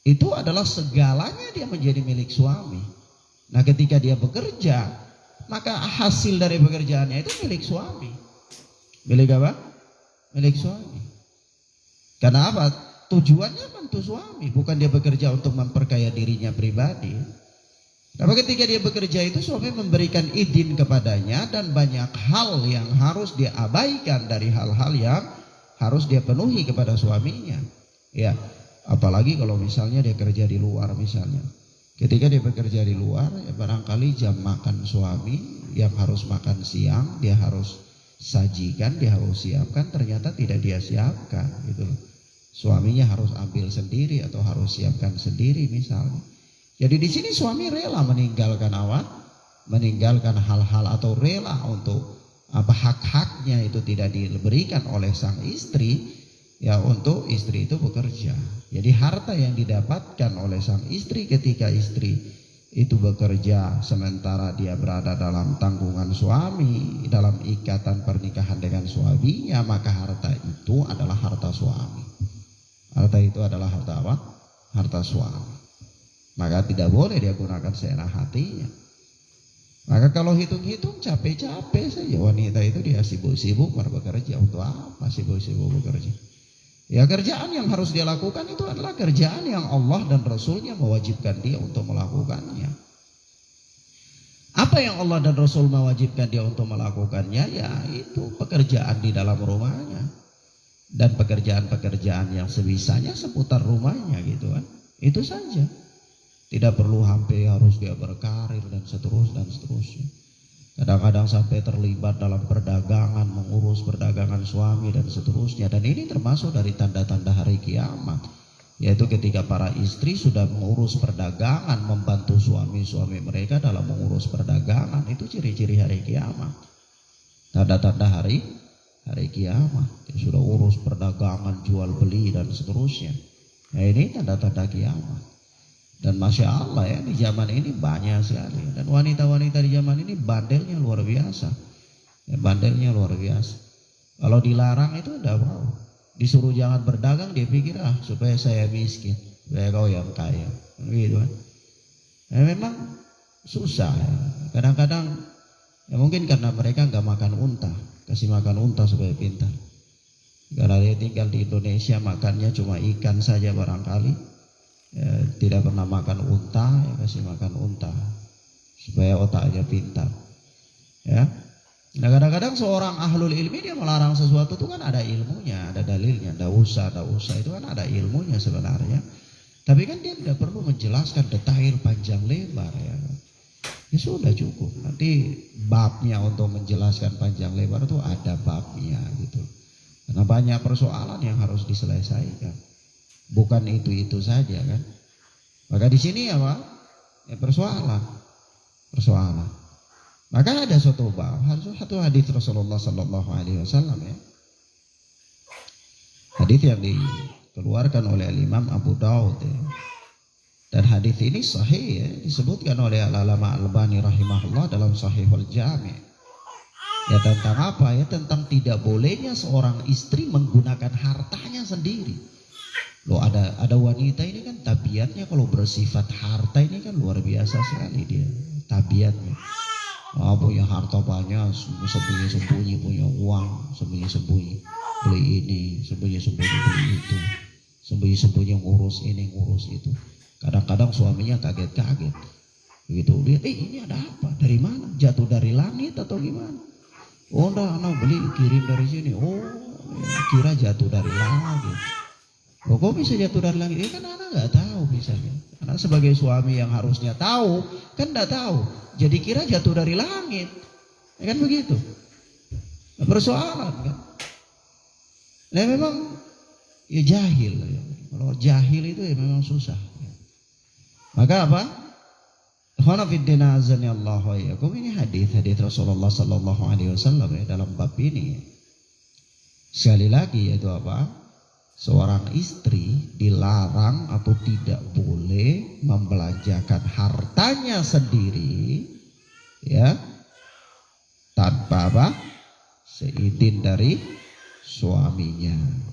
itu adalah segalanya dia menjadi milik suami. Nah, ketika dia bekerja, maka hasil dari pekerjaannya itu milik suami. Milik apa? Milik suami. Karena apa? Tujuannya bantu suami, bukan dia bekerja untuk memperkaya dirinya pribadi. Tapi ketika dia bekerja itu suami memberikan izin kepadanya dan banyak hal yang harus dia abaikan dari hal-hal yang harus dia penuhi kepada suaminya. Ya, apalagi kalau misalnya dia kerja di luar misalnya. Ketika dia bekerja di luar, ya barangkali jam makan suami yang harus makan siang dia harus sajikan, dia harus siapkan, ternyata tidak dia siapkan gitu loh. Suaminya harus ambil sendiri atau harus siapkan sendiri misalnya. Jadi di sini suami rela meninggalkan apa? Meninggalkan hal-hal atau rela untuk hak-haknya itu tidak diberikan oleh sang istri, ya untuk istri itu bekerja. Jadi harta yang didapatkan oleh sang istri ketika istri itu bekerja sementara dia berada dalam tanggungan suami, dalam ikatan pernikahan dengan suaminya, maka harta itu adalah harta suami. Harta itu adalah harta apa? Harta suami. Maka tidak boleh dia gunakan seenak hatinya. Maka kalau hitung-hitung capek-capek saja wanita itu dia sibuk-sibuk bekerja. Untuk apa sibuk-sibuk bekerja? Ya, kerjaan yang harus dia lakukan itu adalah kerjaan yang Allah dan Rasulnya mewajibkan dia untuk melakukannya. Apa yang Allah dan Rasul mewajibkan dia untuk melakukannya? Ya itu pekerjaan di dalam rumahnya. Dan pekerjaan-pekerjaan yang sebisanya seputar rumahnya gitu kan. Itu saja. Tidak perlu hampir harus dia berkarir dan seterusnya. Kadang-kadang sampai terlibat dalam perdagangan, mengurus perdagangan suami dan seterusnya. Dan ini termasuk dari tanda-tanda hari kiamat. Yaitu ketika para istri sudah mengurus perdagangan, membantu suami-suami mereka dalam mengurus perdagangan. Itu ciri-ciri hari kiamat. Tanda-tanda hari kiamat. Dia sudah urus perdagangan, jual beli dan seterusnya. Nah ini tanda-tanda kiamat. Dan Masya Allah ya, di zaman ini banyak sekali. Dan wanita-wanita di zaman ini bandelnya luar biasa. Ya, bandelnya luar biasa. Kalau dilarang itu tidak mau. Disuruh jangan berdagang, dia pikir supaya saya miskin, supaya kau yang kaya. Gitu kan. Ya, memang susah ya. Kadang-kadang ya mungkin karena mereka nggak makan unta. Kasih makan unta supaya pintar. Karena dia tinggal di Indonesia makannya cuma ikan saja barangkali. Ya, tidak pernah makan unta, ya kasih makan unta supaya otaknya pintar. Ya. Nah kadang-kadang seorang ahlul ilmi dia melarang sesuatu itu kan ada ilmunya, ada dalilnya. Tidak usah itu kan ada ilmunya sebenarnya. Tapi kan dia tidak perlu menjelaskan detail panjang lebar ya. Ya sudah cukup. Nanti babnya untuk menjelaskan panjang lebar itu ada babnya gitu. Karena banyak persoalan yang harus diselesaikan. Bukan itu saja kan. Maka di sini apa? Ya persoalan. Maka ada satu hadis Rasulullah Sallallahu Alaihi Wasallam ya. Hadis yang dikeluarkan oleh Imam Abu Daud ya. Dan hadis ini sahih ya, disebutkan oleh Al-Alama Al-Albani rahimahullah dalam Sahihul Jami'. Ya tentang apa ya? Tentang tidak bolehnya seorang istri menggunakan hartanya sendiri. Loh ada wanita ini kan tabiatnya kalau bersifat harta ini kan luar biasa sekali dia tabiatnya. Punya harta banyak, sembunyi-sembunyi punya uang, sembunyi-sembunyi beli ini, sembunyi-sembunyi beli itu, sembunyi-sembunyi ngurus ini ngurus itu. Kadang-kadang suaminya kaget-kaget. Begitu lihat, ini ada apa? Dari mana? Jatuh dari langit atau gimana? Oh enggak, anak beli kirim dari sini. Oh, kira jatuh dari langit. Oh, kok bisa jatuh dari langit? Kan anak nggak tahu misalnya. Anak sebagai suami yang harusnya tahu, kan nggak tahu. Jadi kira jatuh dari langit. Ya kan begitu. Nah, persoalan kan. Nah memang ya jahil. Ya. Kalau jahil itu ya memang susah. Maka apa? Ini hadis Rasulullah Sallallahu Alaihi Wasallam ya, dalam bab ini. Sekali lagi yaitu apa? Seorang istri dilarang atau tidak boleh membelanjakan hartanya sendiri, ya, tanpa apa? Seizin dari suaminya.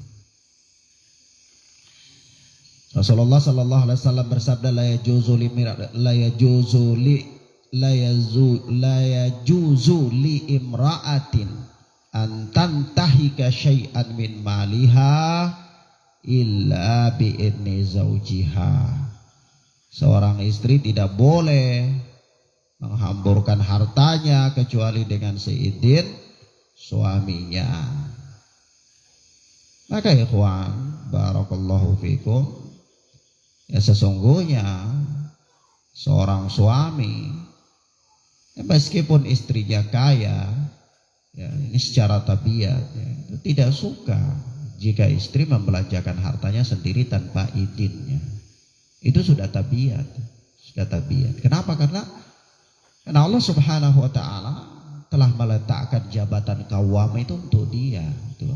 Rasulullah Sallallahu Alaihi Wasallam bersabda, la yajuzu li imra'atin an tantahika syai'an min maliha illa bi'idni zawjiha. Seorang istri tidak boleh menghamburkan hartanya kecuali dengan seizin suaminya. Maka ikhwan, barakallahu fikum, ya sesungguhnya seorang suami ya meskipun istrinya kaya, ya ini secara tabiat ya, tidak suka jika istri membelanjakan hartanya sendiri tanpa izinnya. Itu sudah tabiat, sudah tabiat. Kenapa? Karena Allah Subhanahu wa taala telah meletakkan jabatan qawwam itu untuk dia, gitu.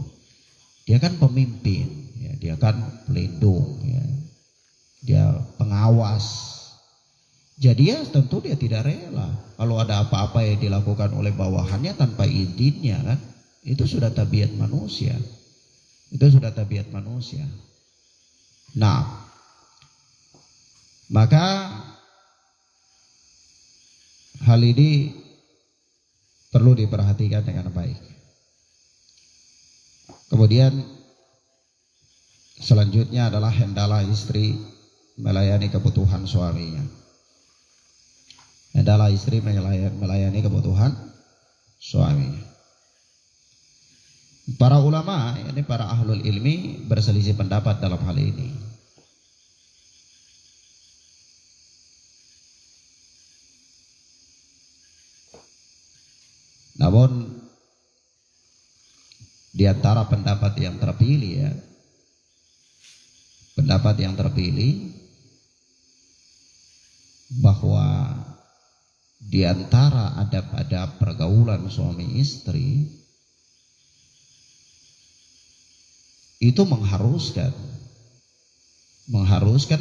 Dia kan pemimpin, ya, dia kan pelindung, ya. Dia pengawas. Jadi ya tentu dia tidak rela kalau ada apa-apa yang dilakukan oleh bawahannya tanpa izinnya kan. Itu sudah tabiat manusia. Itu sudah tabiat manusia. Nah, maka hal ini perlu diperhatikan dengan baik. Kemudian selanjutnya adalah hendaklah istri melayani kebutuhan suaminya. Hendaklah istri melayani kebutuhan suaminya. Para ulama, ini para ahlul ilmi berselisih pendapat dalam hal ini. Namun di antara pendapat yang terpilih ya, pendapat yang terpilih bahwa di antara adab-adab pergaulan suami istri itu mengharuskan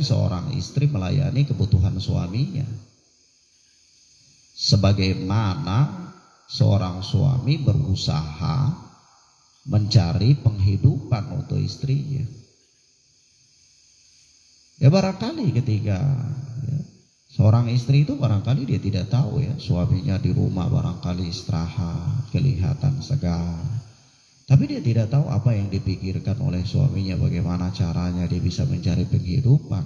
seorang istri melayani kebutuhan suaminya, sebagaimana seorang suami berusaha mencari penghidupan untuk istrinya. Ya barangkali ketika ya, seorang istri itu barangkali dia tidak tahu ya suaminya di rumah barangkali istirahat, kelihatan segar. Tapi dia tidak tahu apa yang dipikirkan oleh suaminya, bagaimana caranya dia bisa mencari penghidupan,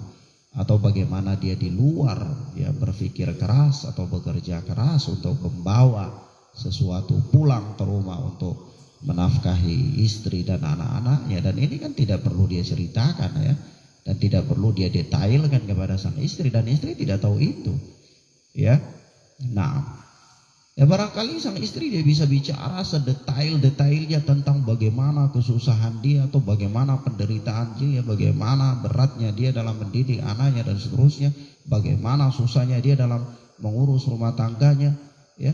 atau bagaimana dia di luar ya berpikir keras atau bekerja keras untuk membawa sesuatu pulang ke rumah untuk menafkahi istri dan anak-anaknya. Dan ini kan tidak perlu dia ceritakan ya, dan tidak perlu dia detailkan kepada sang istri, dan istri tidak tahu itu ya. Nah ya barangkali sang istri dia bisa bicara sedetail-detailnya tentang bagaimana kesusahan dia atau bagaimana penderitaan dia, bagaimana beratnya dia dalam mendidik anaknya dan seterusnya, bagaimana susahnya dia dalam mengurus rumah tangganya ya.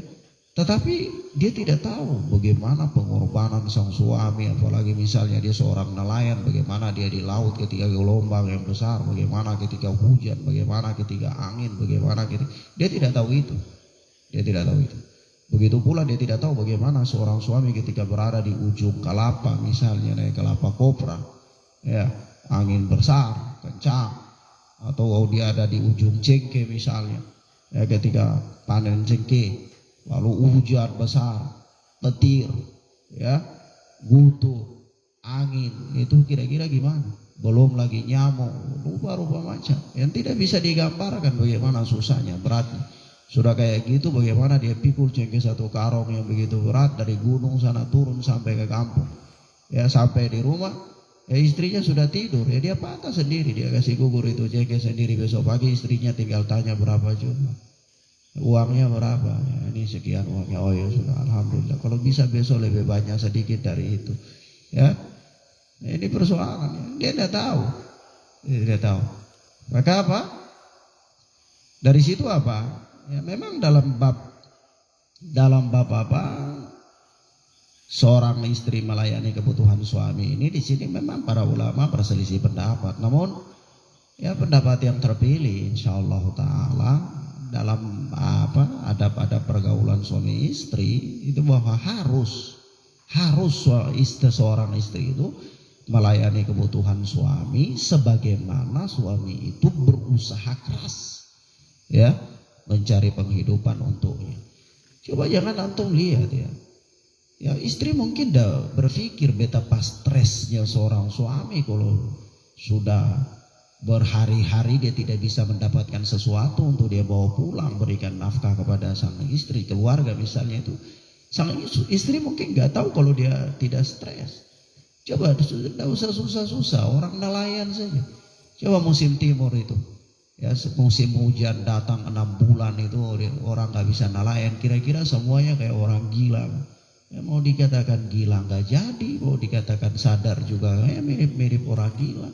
Tetapi dia tidak tahu bagaimana pengorbanan sang suami, apalagi misalnya dia seorang nelayan, bagaimana dia di laut ketika gelombang yang besar, bagaimana ketika hujan, bagaimana ketika angin, bagaimana ketika, dia tidak tahu itu. Dia tidak tahu itu. Begitu pula dia tidak tahu bagaimana seorang suami ketika berada di ujung kelapa, misalnya naik kelapa kopra, ya, angin besar, kencang, atau dia ada di ujung cengkeh misalnya, ya, ketika panen cengkeh, lalu hujan besar, petir, ya, gutur, angin, itu kira-kira gimana? Belum lagi nyamuk, rupa-rupa macam yang tidak bisa digambarkan bagaimana susahnya, beratnya. Sudah kayak gitu bagaimana dia pikul cengkeh satu karung yang begitu berat dari gunung sana turun sampai ke kampung. Ya sampai di rumah, ya istrinya sudah tidur, ya dia patah sendiri, dia kasih gugur itu cengkeh sendiri. Besok pagi istrinya tinggal tanya berapa jumlah, uangnya berapa, ya, ini sekian uangnya, oh ya sudah alhamdulillah. Kalau bisa besok lebih banyak sedikit dari itu, ya. Ini persoalan, dia tidak tahu, Maka apa? Dari situ apa? Ya memang dalam bab apa? Seorang istri melayani kebutuhan suami ini di sini memang para ulama berselisih pendapat. Namun ya pendapat yang terpilih insyaallah taala dalam adab-adab pergaulan suami istri itu bahwa harus seorang istri itu melayani kebutuhan suami sebagaimana suami itu berusaha keras ya mencari penghidupan untuknya. Coba jangan antum lihat ya. Ya istri mungkin dah berpikir betapa stresnya seorang suami kalau sudah berhari-hari dia tidak bisa mendapatkan sesuatu untuk dia bawa pulang berikan nafkah kepada sang istri, keluarga misalnya itu. Sang istri mungkin nggak tahu kalau dia tidak stres. Coba tidak usah susah-susah, orang nelayan saja. Coba musim timur itu, ya musim hujan datang 6 bulan itu orang nggak bisa nelayan. Kira-kira semuanya kayak orang gila. Ya, mau dikatakan gila nggak jadi, mau dikatakan sadar juga, ya mirip-mirip orang gila.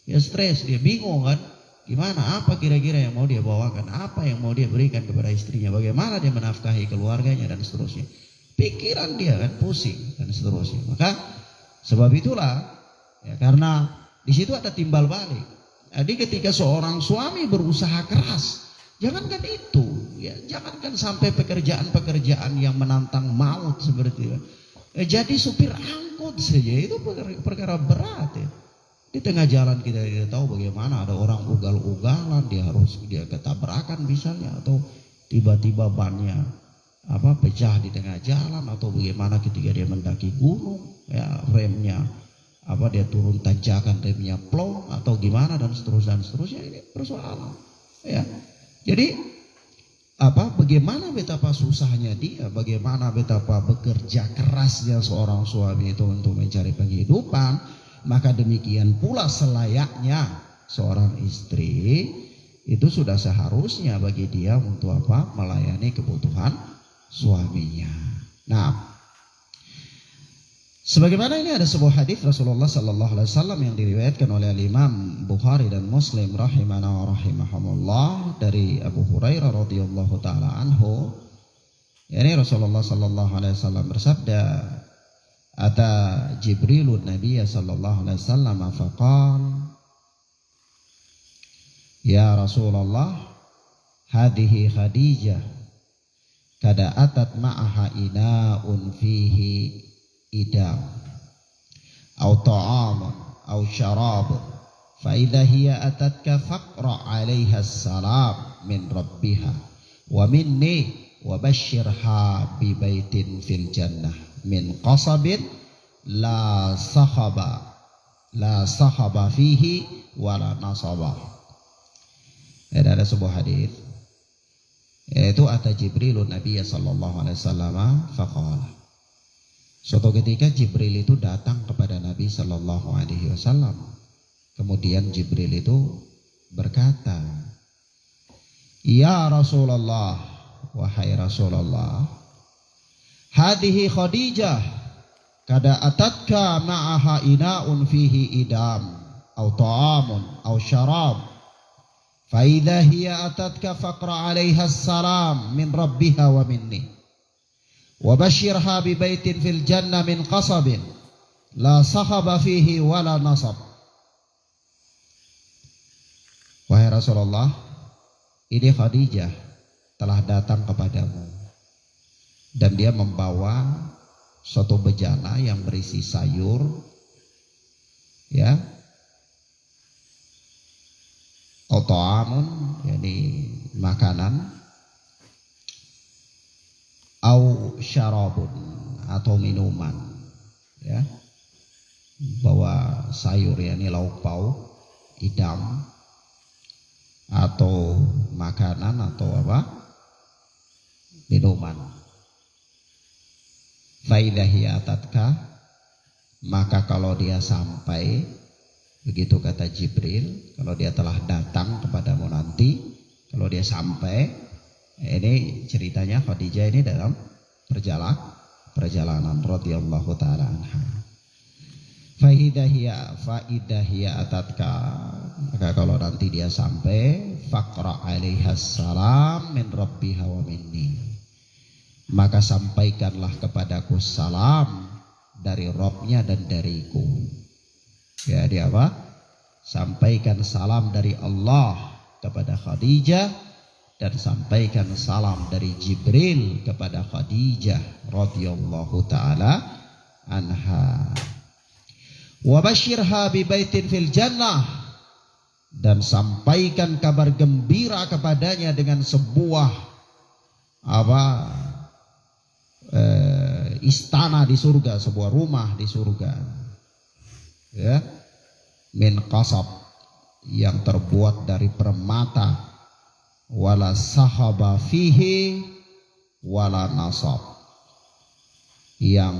Ya stres, dia bingung kan, gimana, apa kira-kira yang mau dia bawakan, apa yang mau dia berikan kepada istrinya, bagaimana dia menafkahi keluarganya dan seterusnya. Pikiran dia kan pusing dan seterusnya. Maka sebab itulah, ya, karena di situ ada timbal balik. Jadi ketika seorang suami berusaha keras, jangankan itu, ya, jangankan sampai pekerjaan-pekerjaan yang menantang maut seperti itu. Jadi supir angkut saja itu perkara berat ya. Di tengah jalan kita tidak tahu bagaimana ada orang ugal-ugalan, dia ketabrakan misalnya, atau tiba-tiba bannya pecah di tengah jalan, atau bagaimana ketika dia mendaki gunung, ya remnya dia turun tanjakan remnya plong atau gimana dan seterusnya ini persoalan ya. Jadi bagaimana betapa susahnya dia, bagaimana betapa bekerja kerasnya seorang suami itu untuk mencari penghidupan, maka demikian pula selayaknya seorang istri itu sudah seharusnya bagi dia untuk melayani kebutuhan suaminya. Nah, sebagaimana ini ada sebuah hadis Rasulullah sallallahu alaihi wasallam yang diriwayatkan oleh Imam Bukhari dan Muslim rahimana wa rahimahumullah dari Abu Hurairah radhiyallahu taala anhu. Yani Rasulullah sallallahu alaihi wasallam bersabda, "Ata Jibrilun Nabiyya sallallahu alaihi wasallam faqal, ya Rasulullah, hadhihi Khadijah kada atat ma'aha ina'un fihi idam atau ta'amun atau syarabun fa idza hiya atatka faqra 'alaiha salam min rabbiha wa minni wa basyirha bi baitin fil jannah min qasabin la sahaba fihi wala nasaba." Ada sebuah hadis yaitu ata Jibrilun Nabiyya sallallahu alaihi wasallam faqala. Suatu ketika Jibril itu datang kepada Nabi sallallahu alaihi wasallam. Kemudian Jibril itu berkata, "Ya Rasulullah, wahai Rasulullah, hadhihi Khadijah kada atatka ma'aha ina'un fihi idam au ta'amun au syarab fa idza hiya atatka faqra 'alaiha salam min rabbiha wa minni wa basyirha bi baitin fil jannah min qasabin la sahaba fihi wala nasab." Wahai Rasulullah, ini Khadijah telah datang kepadamu dan dia membawa suatu bejana yang berisi sayur, ya, atau amun, yakni makanan, au syarabun atau minuman, ya, bawa sayur, yakni lauk pauk, idam, atau makanan atau minuman. Fa idza hiya atatka, maka kalau dia sampai, begitu kata Jibril, kalau dia telah datang kepadamu nanti, kalau dia sampai, ini ceritanya Khadijah ini dalam perjalanan radhiyallahu taala anha. Fa idza hiya atatka, maka kalau nanti dia sampai, faqra 'alaihas salam min rabbiha wa minni, maka sampaikanlah kepadaku salam dari Robnya dan dariku. Ya, dia apa? Sampaikan salam dari Allah kepada Khadijah dan sampaikan salam dari Jibril kepada Khadijah radhiyallahu taala anha. Wa basyirha bi baitin fil jannah, dan sampaikan kabar gembira kepadanya dengan sebuah istana di surga, sebuah rumah di surga, ya, min qasab, yang terbuat dari permata, wala sahaba fihi wala nasab, yang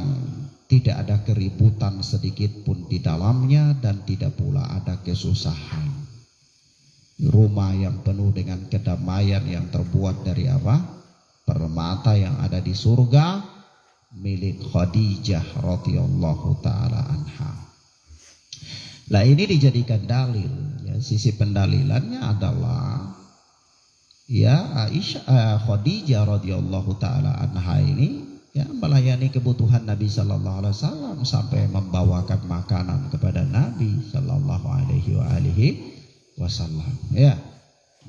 tidak ada keributan sedikit pun di dalamnya dan tidak pula ada kesusahan. Rumah yang penuh dengan kedamaian yang terbuat dari apa? Permata yang ada di surga, milik Khadijah radhiyallahu taala anha. Nah, ini dijadikan dalil, ya, sisi pendalilannya adalah ya Khadijah radhiyallahu taala anha ini ya melayani kebutuhan Nabi sallallahu alaihi wasallam sampai membawakan makanan kepada Nabi sallallahu alaihi wasallam, ya.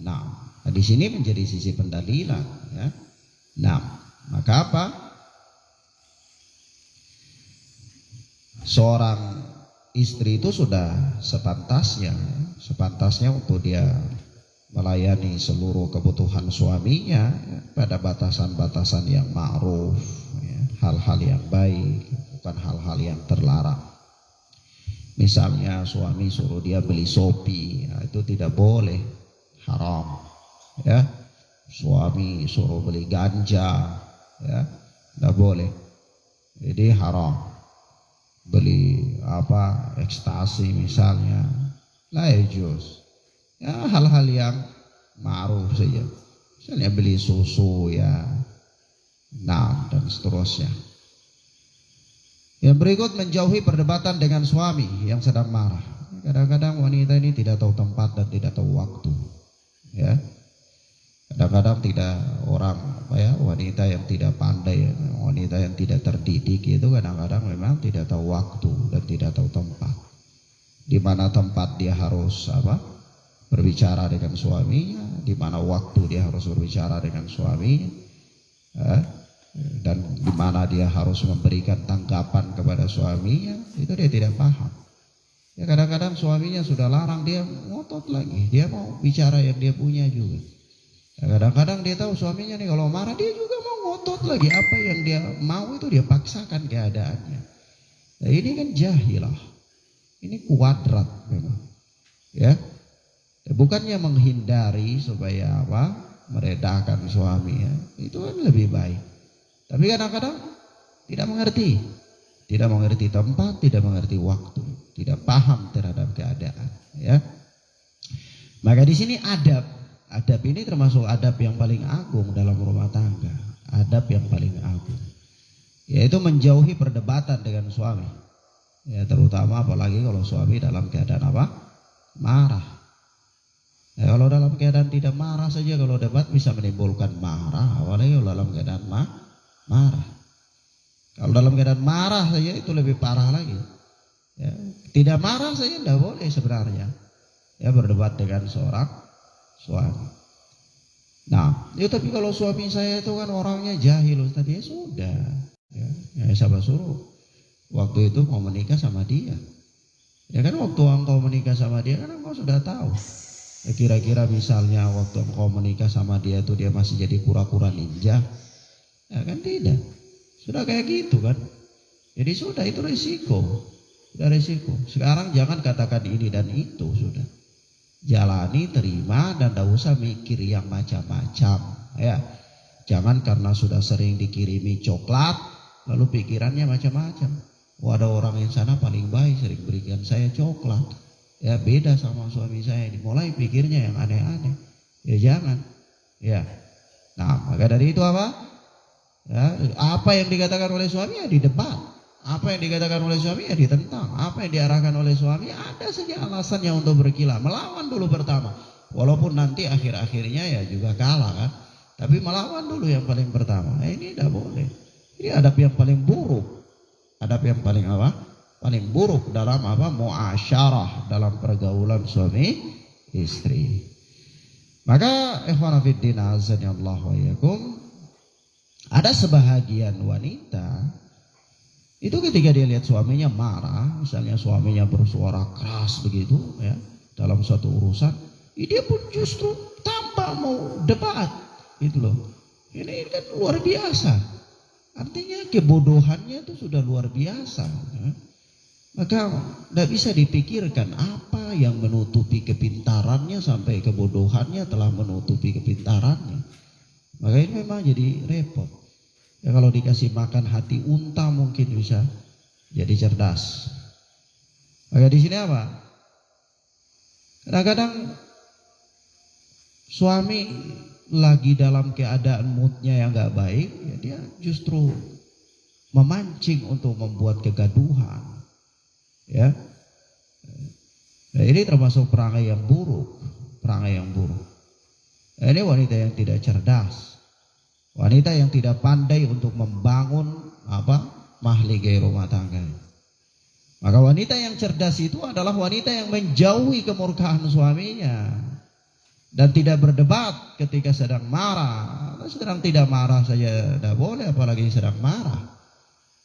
Nah, di sini menjadi sisi pendalilan, ya. Nah, maka apa? Seorang istri itu sudah sepantasnya untuk dia melayani seluruh kebutuhan suaminya, ya, pada batasan-batasan yang ma'ruf, ya, hal-hal yang baik, bukan hal-hal yang terlarang. Misalnya suami suruh dia beli Shopee, ya, itu tidak boleh, haram, ya. Suami suruh beli ganja, ya, tidak boleh, jadi haram. Beli ekstasi misalnya, la yajuz, ya, hal-hal yang ma'ruf saja, misalnya beli susu, ya, nah, dan seterusnya. Yang berikut, menjauhi perdebatan dengan suami yang sedang marah. Kadang-kadang wanita ini tidak tahu tempat dan tidak tahu waktu, ya. Kadang-kadang wanita yang tidak pandai, wanita yang tidak terdidik itu kadang-kadang memang tidak tahu waktu dan tidak tahu tempat. Di mana tempat dia harus berbicara dengan suaminya, di mana waktu dia harus berbicara dengan suaminya, dan di mana dia harus memberikan tanggapan kepada suaminya, itu dia tidak paham. Ya, kadang-kadang suaminya sudah larang, dia ngotot lagi, dia mau bicara yang dia punya juga. Kadang-kadang dia tahu suaminya nih kalau marah dia juga mau ngotot lagi, apa yang dia mau itu dia paksakan keadaannya. Nah, ini kan jahilah, ini kuadrat memang, ya. Bukannya menghindari supaya meredahkan suami, ya, itu kan lebih baik. Tapi kadang-kadang tidak mengerti tempat, tidak mengerti waktu, tidak paham terhadap keadaan, ya. Maka di sini Adab ini termasuk adab yang paling agung dalam rumah tangga. Adab yang paling agung, yaitu menjauhi perdebatan dengan suami, ya, terutama apalagi kalau suami dalam keadaan marah. Ya, kalau dalam keadaan tidak marah saja, kalau debat bisa menimbulkan marah, apalagi kalau dalam keadaan marah. Kalau dalam keadaan marah saja itu lebih parah lagi, ya. Tidak marah saja tidak boleh sebenarnya, ya, berdebat dengan seorang suami. Nah, ya, tapi kalau suami saya itu kan orangnya jahil, Ustaz, ya sudah, ya siapa suruh waktu itu mau menikah sama dia, ya kan, waktu engkau menikah sama dia kan engkau sudah tahu, ya, kira-kira misalnya waktu engkau menikah sama dia itu dia masih jadi kura-kura ninja, ya kan, tidak, sudah kayak gitu kan, jadi sudah, itu risiko. Sekarang jangan katakan ini dan itu, sudah jalani, terima, dan tidak usah mikir yang macam-macam, ya. Jangan karena sudah sering dikirimi coklat lalu pikirannya macam-macam. Oh, ada orang yang sana paling baik sering berikan saya coklat. Ya beda sama suami saya. Dimulai pikirnya yang aneh-aneh. Ya jangan. Ya. Nah, maka dari itu apa? Ya, apa yang dikatakan oleh suami ya didebat. Apa yang dikatakan oleh suami ya ditentang. Apa yang diarahkan oleh suami ada saja alasannya untuk berkilah. Melawan dulu pertama. Walaupun nanti akhir-akhirnya ya juga kalah kan. Tapi melawan dulu yang paling pertama. Ini tidak boleh. Ini adab yang paling buruk. Adab yang paling apa? Paling buruk dalam apa? Muasyarah, dalam pergaulan suami istri. Maka ikhwan fillah azanillahu wa iyyakum, ada sebahagian wanita itu ketika dia lihat suaminya marah, misalnya suaminya bersuara keras begitu ya dalam suatu urusan, dia pun justru tanpa mau debat, itu loh. Ini kan luar biasa. Artinya kebodohannya itu sudah luar biasa. Ya. Maka tidak bisa dipikirkan apa yang menutupi kepintarannya sampai kebodohannya telah menutupi kepintarannya. Maka ini memang jadi repot. Ya, kalau dikasih makan hati unta mungkin bisa jadi cerdas. Maka di sini apa? Kadang-kadang suami lagi dalam keadaan moodnya yang gak baik, ya dia justru memancing untuk membuat kegaduhan. Ya, nah, ini termasuk perangai yang buruk, perangai yang buruk. Nah, ini wanita yang tidak cerdas, wanita yang tidak pandai untuk membangun apa mahligai rumah tangga. Maka wanita yang cerdas itu adalah wanita yang menjauhi kemurkaan suaminya. Dan tidak berdebat ketika sedang marah. Sedang tidak marah saja tidak boleh, apalagi sedang marah.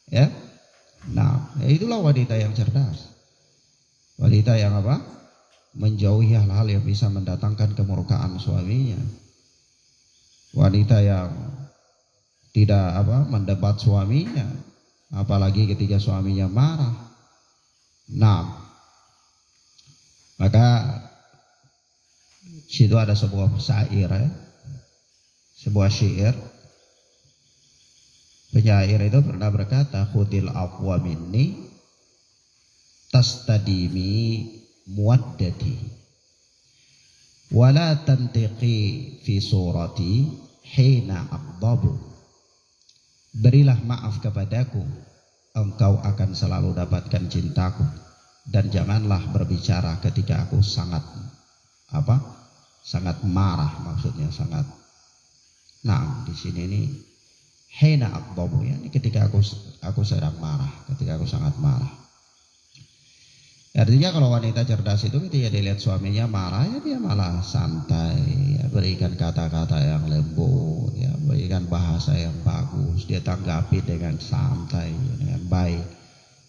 Ya, nah itulah wanita yang cerdas. Wanita yang apa? Menjauhi hal-hal yang bisa mendatangkan kemurkaan suaminya. Wanita yang tidak apa mendebat suaminya, apalagi ketika suaminya marah. Nah, maka situ ada sebuah syair ya. Sebuah syair. Penyair itu pernah berkata, khudil afwa minni tastadimi muwaddati wala tantiqi fi surati hina aqdabu. Berilah maaf kepadaku, engkau akan selalu dapatkan cintaku, dan janganlah berbicara ketika aku sangat apa? Sangat marah, maksudnya sangat. Nah, di sini ini hina aqdabu ya, ini ketika aku sedang marah, ketika aku sangat marah. Artinya kalau wanita cerdas itu ketika dia lihat suaminya marah ya dia malah santai, ya, berikan kata-kata yang lembut, ya, berikan bahasa yang bagus, dia tanggapi dengan santai, dengan baik,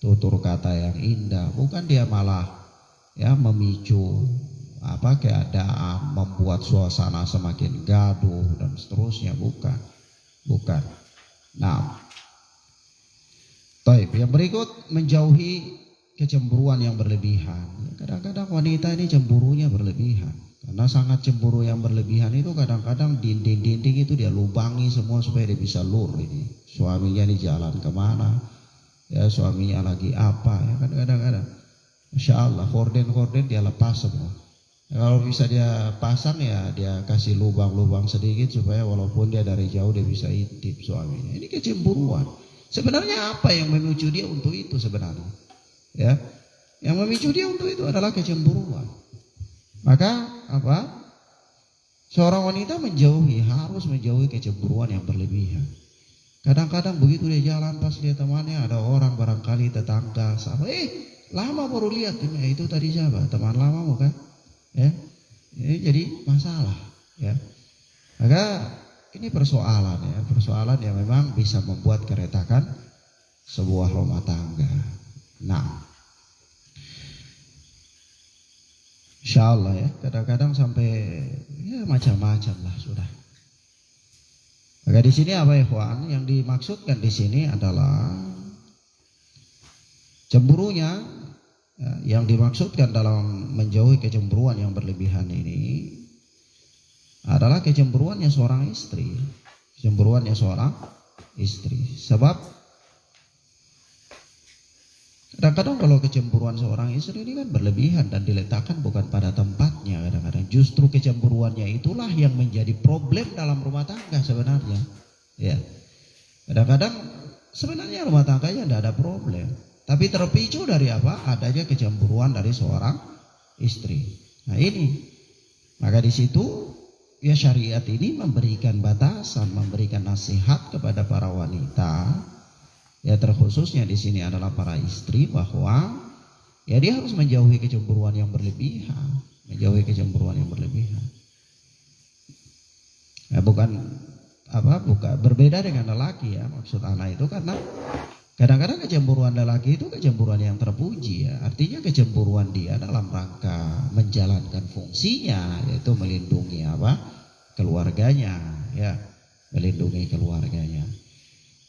tutur kata yang indah, bukan dia malah ya memicu apa keadaan, membuat suasana semakin gaduh dan seterusnya, bukan. Nah, baik, yang berikut menjauhi kecemburuan yang berlebihan. Kadang-kadang wanita ini cemburunya berlebihan. Karena sangat cemburu yang berlebihan itu kadang-kadang dinding-dinding itu dia lubangi semua supaya dia bisa lur ini. Suaminya di jalan kemana, ya suaminya lagi apa, ya kadang-kadang. Masya Allah, horden dia lepas semua. Kalau bisa dia pasang ya dia kasih lubang-lubang sedikit supaya walaupun dia dari jauh dia bisa intip suaminya. Ini kecemburuan. Sebenarnya apa yang memicu dia untuk itu sebenarnya? Ya, yang memicu dia untuk itu adalah kecemburuan. Maka apa? Seorang wanita harus menjauhi kecemburuan yang berlebihan. Kadang-kadang begitu dia jalan pas lihat temannya ada orang barangkali tetangga sama, lama baru lihat itu tadi siapa? Teman lamamu kan? Ya, ini jadi masalah. Ya, maka ini persoalan yang memang bisa membuat keretakan sebuah rumah tangga. Nah, insya Allah ya, kadang-kadang sampai ya macam-macam lah sudah. Maka di sini apa ikhwan? Yang dimaksudkan di sini adalah cemburunya. Yang dimaksudkan dalam menjauhi kecemburuan yang berlebihan ini adalah kecemburuannya seorang istri. Kecemburuannya seorang istri. Sebab kadang-kadang kalau kecemburuan seorang istri ini kan berlebihan dan diletakkan bukan pada tempatnya. Kadang-kadang justru kecemburuannya itulah yang menjadi problem dalam rumah tangga sebenarnya. Ya, kadang-kadang sebenarnya rumah tangganya tidak ada problem, tapi terpicu dari apa? Adanya kecemburuan dari seorang istri. Nah ini, maka di situ ya syariat ini memberikan batasan, memberikan nasihat kepada para wanita. Ya terkhususnya di sini adalah para istri, bahwa ya dia harus menjauhi kecemburuan yang berlebihan, menjauhi kecemburuan yang berlebihan. Ya, bukan berbeda dengan lelaki ya, maksud anak itu, karena kadang-kadang kecemburuan lelaki itu kecemburuan yang terpuji ya. Artinya kecemburuan dia dalam rangka menjalankan fungsinya, yaitu melindungi keluarganya ya, melindungi keluarganya.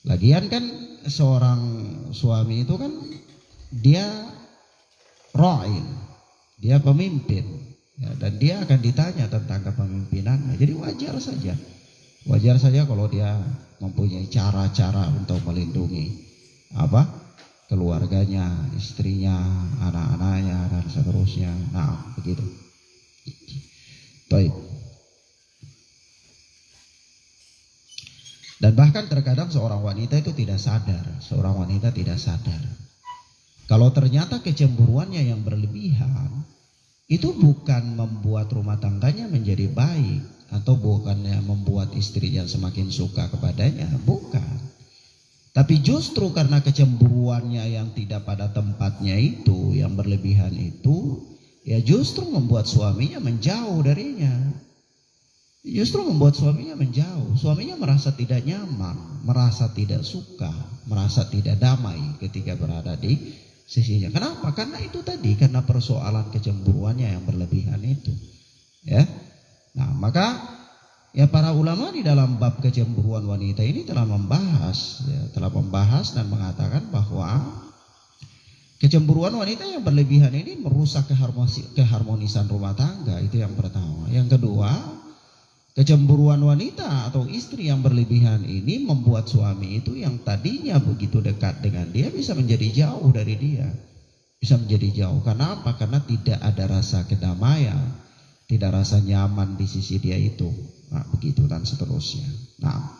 Lagian kan seorang suami itu kan dia ra'in, dia pemimpin ya, dan dia akan ditanya tentang kepemimpinannya. Jadi wajar saja kalau dia mempunyai cara-cara untuk melindungi keluarganya, istrinya, anak-anaknya dan seterusnya. Nah, begitu. Baik. Dan bahkan terkadang seorang wanita itu tidak sadar, kalau ternyata kecemburuannya yang berlebihan itu bukan membuat rumah tangganya menjadi baik, atau bukannya membuat istrinya semakin suka kepadanya, bukan. Tapi justru karena kecemburuannya yang tidak pada tempatnya itu, yang berlebihan itu, ya justru membuat suaminya menjauh darinya. Justru membuat suaminya menjauh. Suaminya merasa tidak nyaman, merasa tidak suka, merasa tidak damai ketika berada di sisinya. Kenapa? Karena itu tadi, karena persoalan kecemburuannya yang berlebihan itu. Ya. Nah, maka ya para ulama di dalam bab kecemburuan wanita ini telah membahas dan mengatakan bahwa kecemburuan wanita yang berlebihan ini merusak keharmonisan rumah tangga. Itu yang pertama. Yang kedua, kecemburuan wanita atau istri yang berlebihan ini membuat suami itu yang tadinya begitu dekat dengan dia bisa menjadi jauh dari dia. Bisa menjadi jauh. Karena apa? Karena tidak ada rasa kedamaian, tidak rasa nyaman di sisi dia itu. Nah, begitu dan seterusnya. Nah,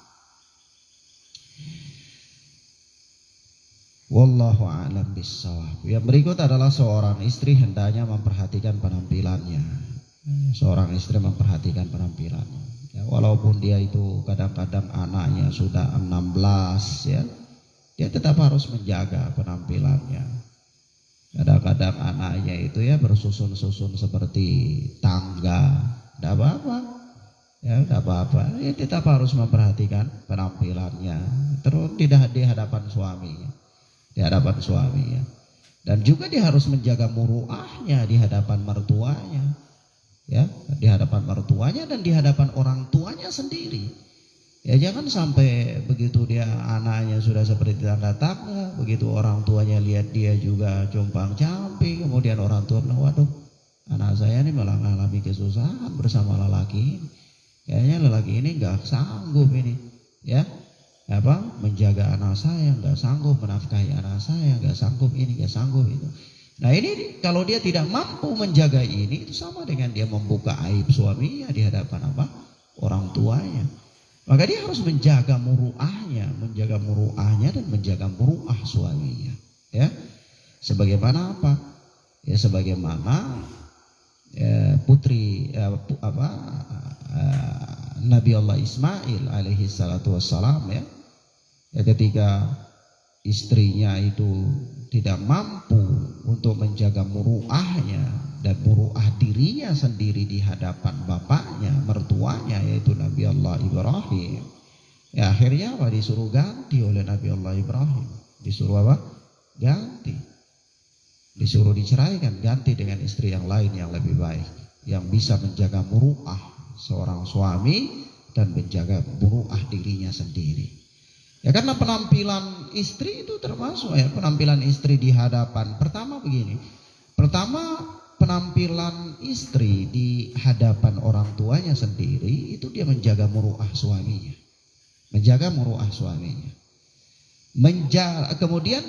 wallahu a'lam bissawab. Yang berikut adalah seorang istri hendaknya memperhatikan penampilannya. Seorang istri memperhatikan penampilannya. Ya, walaupun dia itu kadang-kadang anaknya sudah 16 ya, dia tetap harus menjaga penampilannya. Kadang-kadang anaknya itu ya bersusun-susun seperti tangga, tidak apa-apa. Ya, tidak apa-apa. Ya, tetap harus memperhatikan penampilannya. Terus tidak di hadapan suaminya. Di hadapan suaminya. Dan juga dia harus menjaga muruahnya di hadapan mertuanya. Ya, di hadapan mertuanya dan di hadapan orang tuanya sendiri. Ya, jangan sampai begitu dia anaknya sudah seperti tangga-tangga, begitu orang tuanya lihat dia juga compang-camping, kemudian orang tua bilang, waduh, anak saya ini malah mengalami kesusahan bersama lelaki ini. Kayaknya lelaki ini nggak sanggup ini, ya, menjaga anak saya, nggak sanggup menafkahi anak saya, nggak sanggup ini, nggak sanggup itu. Nah ini kalau dia tidak mampu menjaga ini, itu sama dengan dia membuka aib suaminya di hadapan orang tuanya. Maka dia harus menjaga muruahnya dan menjaga muruah suaminya. Ya, sebagaimana apa? Ya sebagaimana putri Nabi Allah Ismail alaihi salatu wassalam ya, ketika istrinya itu tidak mampu untuk menjaga muruahnya dan muruah dirinya sendiri di hadapan bapaknya, mertuanya, yaitu Nabi Allah Ibrahim. Ya akhirnya apa? Disuruh ganti oleh Nabi Allah Ibrahim. Disuruh apa? Ganti. Disuruh diceraikan, ganti dengan istri yang lain yang lebih baik, yang bisa menjaga muruah seorang suami dan menjaga muruah dirinya sendiri. Ya karena penampilan istri itu termasuk ya, penampilan istri di hadapan. Pertama begini, penampilan istri di hadapan orang tuanya sendiri itu dia menjaga muruah suaminya. menjaga muruah suaminya. Kemudian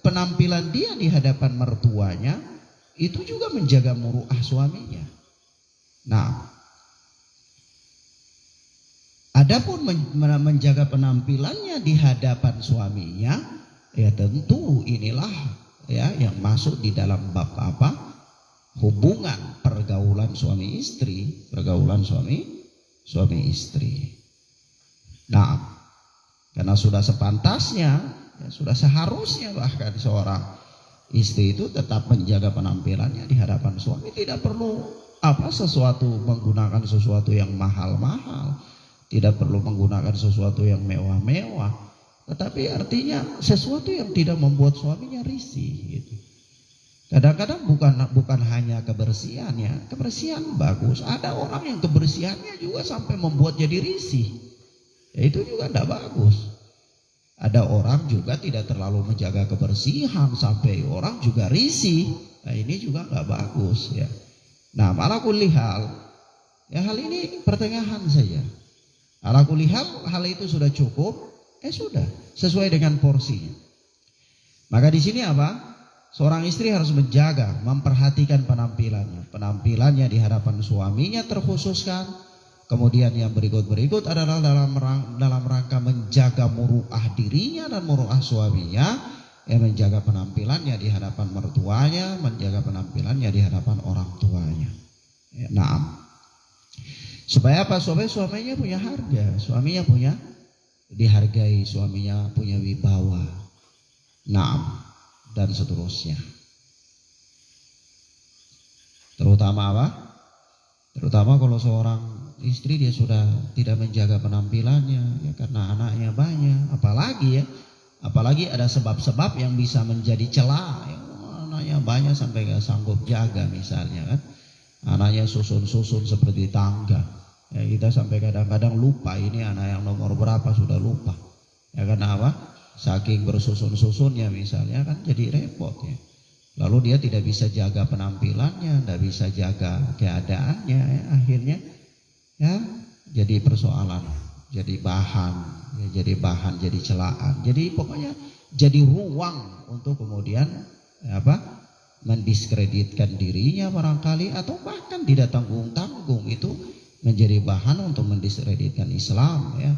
penampilan dia di hadapan mertuanya itu juga menjaga muruah suaminya. Nah, adapun menjaga penampilannya di hadapan suaminya, ya tentu inilah ya yang masuk di dalam bab apa? Hubungan pergaulan suami istri, pergaulan suami istri. Nah, karena sudah sepantasnya, ya sudah seharusnya bahkan seorang istri itu tetap menjaga penampilannya di hadapan suami, tidak perlu menggunakan sesuatu yang mahal-mahal, tidak perlu menggunakan sesuatu yang mewah-mewah, tetapi artinya sesuatu yang tidak membuat suaminya risih gitu. Kadang-kadang bukan hanya kebersihannya, kebersihan bagus, ada orang yang kebersihannya juga sampai membuat jadi risih, ya itu juga tidak bagus. Ada orang juga tidak terlalu menjaga kebersihan sampai orang juga risih, nah ini juga nggak bagus ya. Nah, ala kulli hal, ya hal ini pertengahan saja. Ala kulli hal itu sudah cukup, sudah sesuai dengan porsinya. Maka di sini apa? Seorang istri harus menjaga, memperhatikan penampilannya di hadapan suaminya terkhususkan. Kemudian yang berikut adalah dalam rangka menjaga muruah dirinya dan muruah suaminya, menjaga penampilannya di hadapan mertuanya, menjaga penampilannya di hadapan orang tuanya. Nah, supaya apa? Supaya suaminya punya harga, suaminya punya dihargai, suaminya punya wibawa. Nah, dan seterusnya. Terutama apa? Terutama kalau seorang istri dia sudah tidak menjaga penampilannya, ya karena anaknya banyak, apalagi ada sebab-sebab yang bisa menjadi celah. Ya, anaknya banyak sampai gak sanggup jaga misalnya kan, anaknya susun-susun seperti tangga. Ya kita sampai kadang-kadang lupa ini anak yang nomor berapa, sudah lupa. Ya karena apa? Saking bersusun-susunnya misalnya kan jadi repot ya. Lalu dia tidak bisa jaga penampilannya, tidak bisa jaga keadaannya, ya, akhirnya ya jadi persoalan, jadi bahan, jadi celaan. Jadi pokoknya jadi ruang untuk kemudian mendiskreditkan dirinya barangkali, atau bahkan tidak tanggung-tanggung itu menjadi bahan untuk mendiskreditkan Islam ya.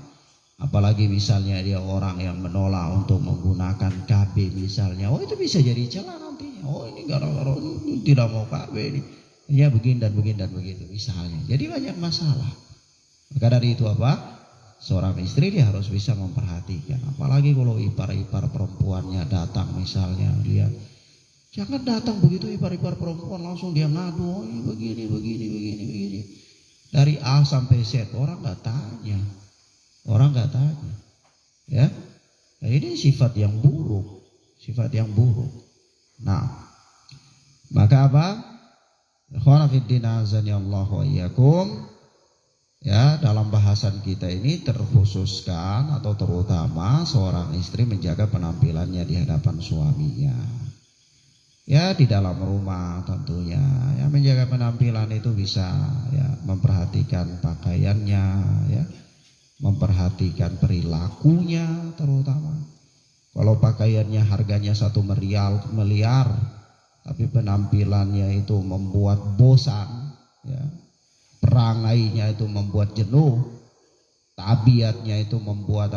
Apalagi misalnya dia orang yang menolak untuk menggunakan KB misalnya, itu bisa jadi celah nantinya. Ini gara-gara ini tidak mau KB ini, ya begini dan begitu misalnya. Jadi banyak masalah. Maka dari itu seorang istri dia harus bisa memperhatikan. Apalagi kalau ipar-ipar perempuannya datang misalnya, dia jangan datang begitu ipar-ipar perempuan langsung dia ngadu, ini begini. Dari A sampai Z orang nggak tanya. Ya. Nah, ini sifat yang buruk. Nah, maka apa? Ikhwan fillah azanillahu wa iyyakum. Ya, dalam bahasan kita ini terkhususkan atau terutama seorang istri menjaga penampilannya di hadapan suaminya. Ya, di dalam rumah tentunya. Ya, menjaga penampilan itu bisa ya memperhatikan pakaiannya ya. Memperhatikan perilakunya terutama. Kalau pakaiannya harganya 1 miliar, tapi penampilannya itu membuat bosan, ya, perangainya itu membuat jenuh, tabiatnya itu membuat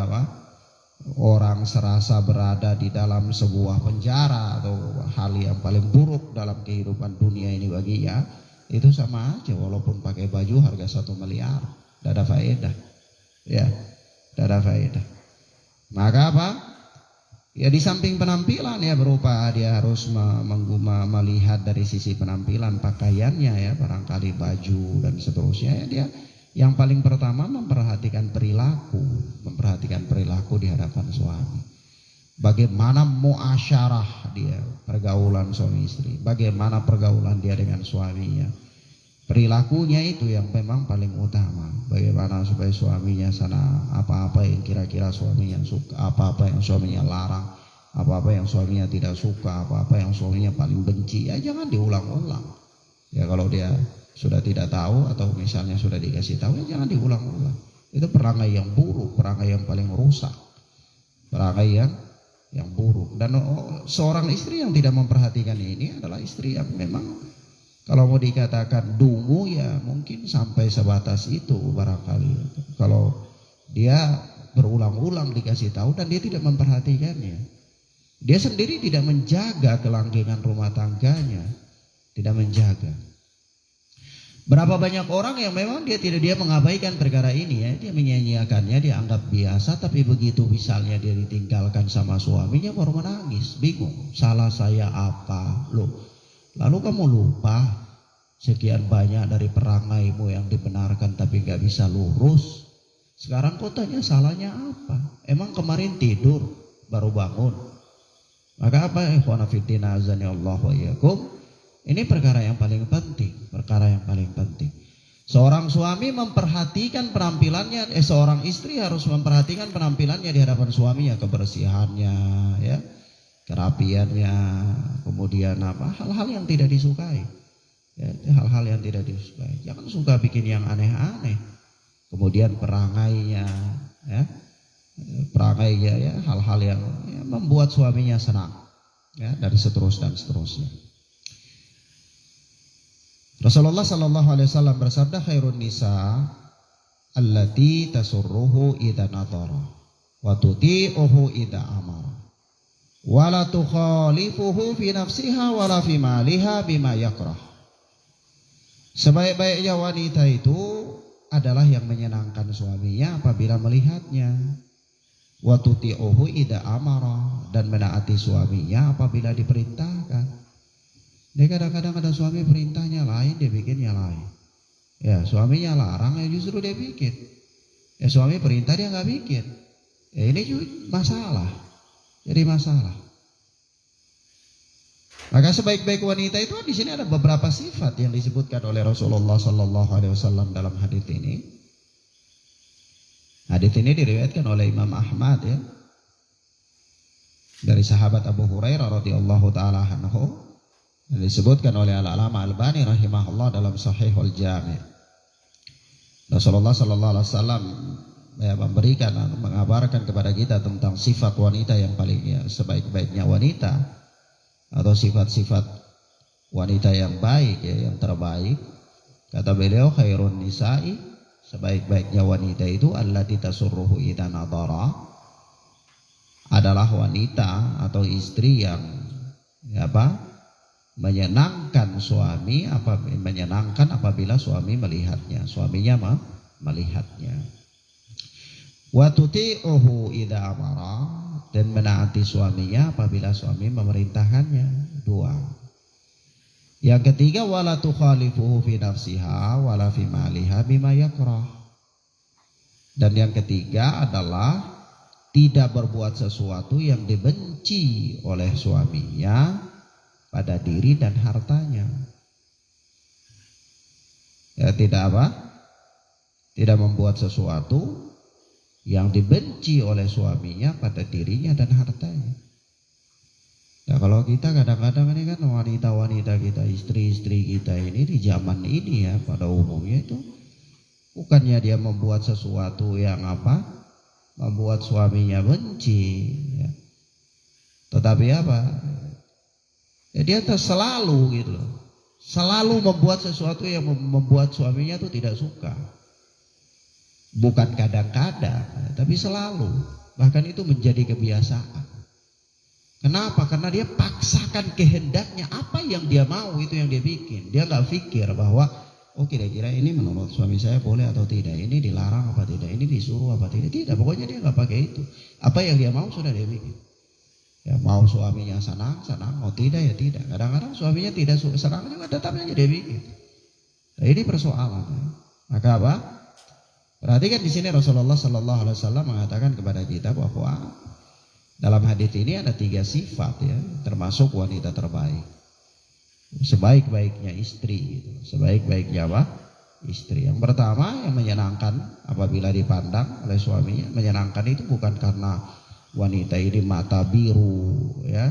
orang serasa berada di dalam sebuah penjara atau hal yang paling buruk dalam kehidupan dunia ini baginya, itu sama aja walaupun pakai baju harga 1 miliar, tidak ada faedah. Ya, tidak ada faedah. Maka ya di samping penampilan ya berupa dia harus melihat dari sisi penampilan pakaiannya ya, barangkali baju dan seterusnya ya, dia yang paling pertama memperhatikan perilaku di hadapan suami. Bagaimana muasyarah dia, pergaulan suami istri, bagaimana pergaulan dia dengan suaminya. Perilakunya itu yang memang paling utama. Bagaimana supaya suaminya sana apa-apa yang kira-kira suaminya suka, apa-apa yang suaminya larang, apa-apa yang suaminya tidak suka, apa-apa yang suaminya paling benci, ya jangan diulang-ulang. Ya kalau dia sudah tidak tahu atau misalnya sudah dikasih tahu, ya jangan diulang-ulang. Itu perangai yang buruk, perangai yang paling rusak, perangai yang buruk. Dan seorang istri yang tidak memperhatikan ini adalah istri yang memang kalau mau dikatakan dungu ya mungkin sampai sebatas itu barangkali. Kalau dia berulang-ulang dikasih tahu dan dia tidak memperhatikannya, dia sendiri tidak menjaga kelanggengan rumah tangganya, tidak menjaga. Berapa banyak orang yang memang dia mengabaikan perkara ini ya, dia menyanyiakannya, dia anggap biasa, tapi begitu misalnya dia ditinggalkan sama suaminya baru menangis, bingung, salah saya apa loh. Lalu kamu lupa sekian banyak dari perangaimu yang dibenarkan tapi gak bisa lurus. Sekarang kau tanya salahnya apa? Emang kemarin tidur baru bangun? Maka apa ikhwana fiddina azani Allah wa iyyakum? Ini perkara yang paling penting, perkara yang paling penting. Seorang suami memperhatikan penampilannya, seorang istri harus memperhatikan penampilannya di hadapan suaminya, kebersihannya, ya, kerapiannya, kemudian apa? Hal-hal yang tidak disukai. Ya, hal-hal yang tidak disukai. Jangan suka bikin yang aneh-aneh. Kemudian perangainya, ya, perangainya, ya, hal-hal yang ya, membuat suaminya senang, ya, dan seterusnya. Rasulullah sallallahu alaihi wasallam bersabda, khairun nisa allati tasurruhu idza nadhara wa tuti'uhu idza amara wa la tukhalifuhu fi nafsiha wa la fi maliha bima yakrah. Sebaik-baiknya wanita itu adalah yang menyenangkan suaminya apabila melihatnya, wa tuti'uhu idza amara, dan menaati suaminya apabila diperintahkan. Dia kadang-kadang ada suami perintahnya lain, dia bikinnya lain. Ya, suaminya larang, ya justru dia bikin. Ya, suami perintah dia nggak bikin. Ya, ini juga masalah. Jadi masalah. Maka sebaik-baik wanita itu di sini ada beberapa sifat yang disebutkan oleh Rasulullah Sallallahu Alaihi Wasallam dalam hadis ini. Hadis ini diriwayatkan oleh Imam Ahmad ya, dari sahabat Abu Hurairah radhiyallahu taala anhu. Disebutkan oleh Al-Alama Albani rahimahullah dalam Sahihul Jami'. Rasulullah sallallahu alaihi wasallam ya, mengabarkan kepada kita tentang sifat wanita yang paling ya, sebaik-baiknya wanita atau sifat-sifat wanita yang baik ya, yang terbaik. Kata beliau, khairun nisa'i, sebaik-baiknya wanita itu allati tasurruhu idza nadhara, adalah wanita atau istri yang ya, menyenangkan suami, menyenangkan apabila suami melihatnya, suaminya melihatnya. Wa tuti'uhu idza amara, dan menaati suaminya apabila suami memerintahkannya. Dua. Yang ketiga, wala tukhalifuhu fi nafsiha wala fi maliha bima yakrah. Dan yang ketiga adalah tidak berbuat sesuatu yang dibenci oleh suaminya pada diri dan hartanya. Ya, tidak apa? Tidak membuat sesuatu yang dibenci oleh suaminya pada dirinya dan hartanya. Nah, kalau kita kadang-kadang ini kan wanita-wanita kita, istri-istri kita ini di zaman ini ya pada umumnya itu bukannya dia membuat sesuatu yang apa? Membuat suaminya benci ya. Tetapi apa? Ya, dia selalu gitu loh, selalu membuat sesuatu yang membuat suaminya tuh tidak suka. Bukan kadang-kadang, tapi selalu. Bahkan itu menjadi kebiasaan. Kenapa? Karena dia paksakan kehendaknya, apa yang dia mau itu yang dia bikin. Dia nggak pikir bahwa oh kira-kira ini menurut suami saya boleh atau tidak, ini dilarang apa tidak, ini disuruh apa tidak. Tidak, pokoknya dia nggak pakai itu. Apa yang dia mau sudah dia bikin. Ya, mau suaminya senang, mau tidak ya tidak. Kadang-kadang suaminya tidak senang juga tetap aja dia bikin. Nah, ini persoalan. Ya. Maka apa? Perhatikan di sini Rasulullah Sallallahu Alaihi Wasallam mengatakan kepada kita bahwa dalam hadis ini ada 3 sifat ya, termasuk wanita terbaik. Sebaik-baiknya istri, gitu. Sebaik-baiknya apa? Istri. Yang pertama yang menyenangkan apabila dipandang oleh suaminya. Menyenangkan itu bukan karena wanita ini mata biru ya,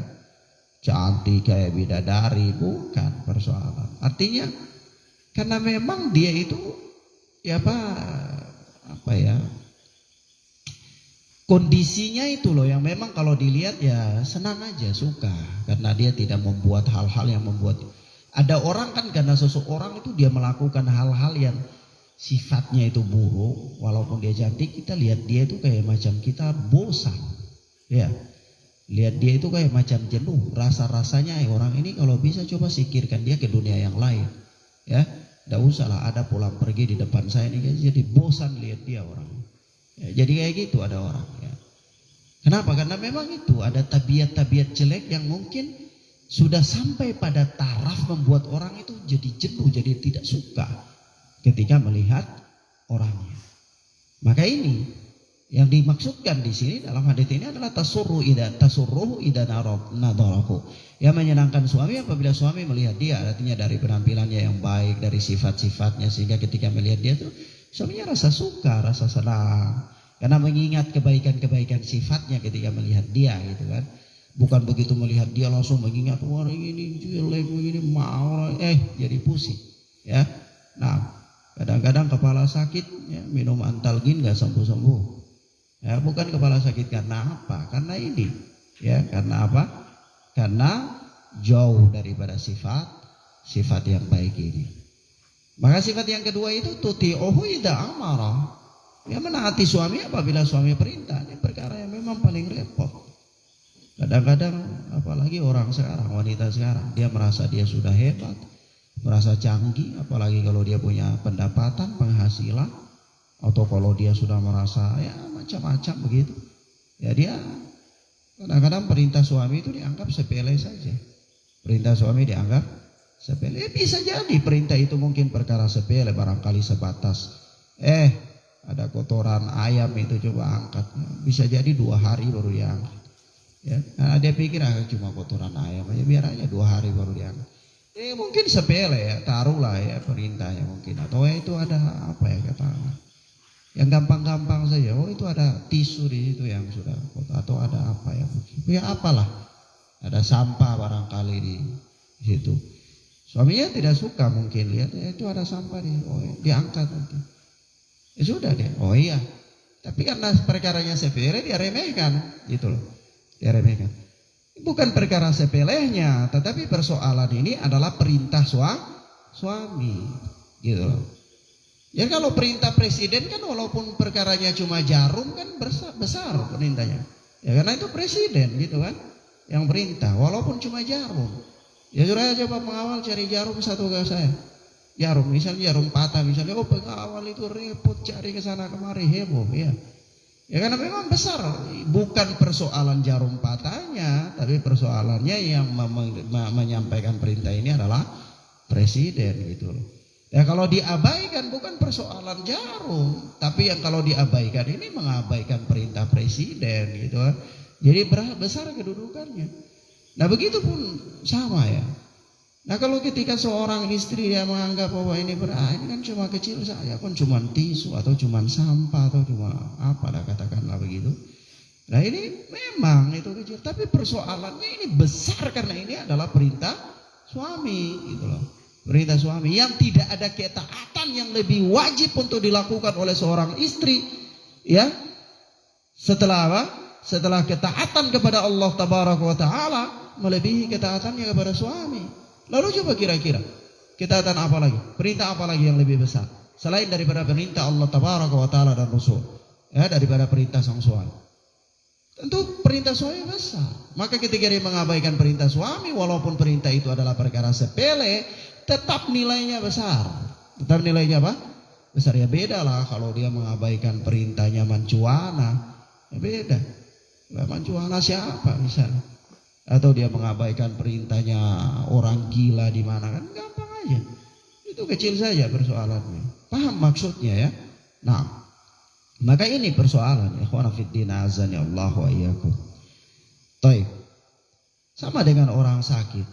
cantik kayak bidadari, bukan persoalan. Artinya karena memang dia itu ya apa ya Kondisinya itu loh yang memang kalau dilihat ya senang aja, suka. Karena dia tidak membuat hal-hal yang membuat. Ada orang kan karena seseorang itu dia melakukan hal-hal yang sifatnya itu buruk. Walaupun dia cantik, kita lihat dia itu kayak macam kita bosan. Ya, lihat dia itu kayak macam jenuh. Rasa-rasanya orang ini kalau bisa coba singkirkan dia ke dunia yang lain. Ya, tidak usahlah ada pulang pergi di depan saya ini. Jadi bosan lihat dia orang. Ya, jadi kayak gitu ada orang. Ya. Kenapa? Karena memang itu ada tabiat-tabiat jelek yang mungkin sudah sampai pada taraf membuat orang itu jadi jenuh, jadi tidak suka ketika melihat orangnya. Maka ini yang dimaksudkan di sini dalam hadis ini adalah tasurruhu idza nadarahu. Yang menyenangkan suami apabila suami melihat dia, artinya dari penampilannya yang baik, dari sifat-sifatnya, sehingga ketika melihat dia tuh suaminya rasa suka, rasa senang. Karena mengingat kebaikan-kebaikan sifatnya ketika melihat dia gitu kan. Bukan begitu melihat dia langsung mengingat wah ini jelek begini mau jadi pusing ya. Nah, kadang-kadang kepala sakit ya, minum antalgin nggak sembuh-sembuh. Ya, bukan kepala sakit karena apa? Karena ini ya, karena apa? Karena jauh daripada sifat yang baik ini. Maka sifat yang kedua itu tuti'uhu idza amara. Ya, menaati suami apabila suami perintah. Ini perkara yang memang paling repot. Kadang-kadang apalagi orang sekarang, wanita sekarang, dia merasa dia sudah hebat, merasa canggih, apalagi kalau dia punya pendapatan, penghasilan, atau kalau dia sudah merasa ya macam-macam begitu. Ya dia kadang-kadang perintah suami itu dianggap sepele saja. Perintah suami dianggap sepele. Bisa jadi perintah itu mungkin perkara sepele, barangkali sebatas ada kotoran ayam itu coba angkat. Bisa jadi 2 hari baru diangkat. Ya, nah dia pikir cuma kotoran ayam aja, biar aja 2 hari baru diangkat. Mungkin sepele ya, taruhlah ya perintahnya mungkin. Atau itu ada apa ya katakanlah, yang gampang-gampang saja. Oh itu ada tisu di situ yang sudah kotor, atau ada apa ya mungkin. Ya apalah, ada sampah barangkali di situ. Suaminya tidak suka mungkin lihat itu ada sampah diangkat nanti. Ya sudah deh, oh iya. Tapi karena perkaranya sepele dia remehkan gitu loh. Dia remehkan. Bukan perkara sepelehnya, tetapi persoalan ini adalah perintah suami gitu loh. Ya kalau perintah presiden kan walaupun perkaranya cuma jarum kan besar perintahnya. Ya karena itu presiden gitu kan yang perintah walaupun cuma jarum. Ya sudah coba pengawal cari jarum satu ke saya. Jarum misalnya jarum patah misalnya, pengawal itu repot cari ke sana kemari heboh ya. Ya karena memang besar, bukan persoalan jarum patahnya, tapi persoalannya yang menyampaikan perintah ini adalah presiden gitu loh. Ya kalau diabaikan bukan persoalan jarum, tapi yang kalau diabaikan ini mengabaikan perintah presiden gitu kan. Jadi besar kedudukannya. Nah begitu pun sama ya. Nah kalau ketika seorang istri dia menganggap bahwa ini kan cuma kecil saja, kan cuma tisu atau cuma sampah atau cuma apalah katakanlah begitu. Nah ini memang itu kecil, tapi persoalannya ini besar karena ini adalah perintah suami gitu loh. Perintah suami yang tidak ada ketaatan yang lebih wajib untuk dilakukan oleh seorang istri ya. Setelah apa? Setelah ketaatan kepada Allah Tabaraka wa Ta'ala melebihi ketaatannya kepada suami. Lalu coba kira-kira ketaatan apa lagi? Perintah apa lagi yang lebih besar? Selain daripada perintah Allah Tabaraka wa Ta'ala dan Rasul. Ya, daripada perintah sang suami. Tentu perintah suami besar. Maka ketika dia mengabaikan perintah suami, walaupun perintah itu adalah perkara sepele, tetap nilainya besar. Tetap nilainya apa? Besar ya, beda lah kalau dia mengabaikan perintahnya mancuana. Ya beda. Mancuana siapa misalnya? Atau dia mengabaikan perintahnya orang gila di mana kan gampang aja. Itu kecil saja persoalannya. Paham maksudnya ya? Nah, maka ini persoalan ikhwana fiddin azani Allah wa iyyakum. Baik. Sama dengan orang sakit.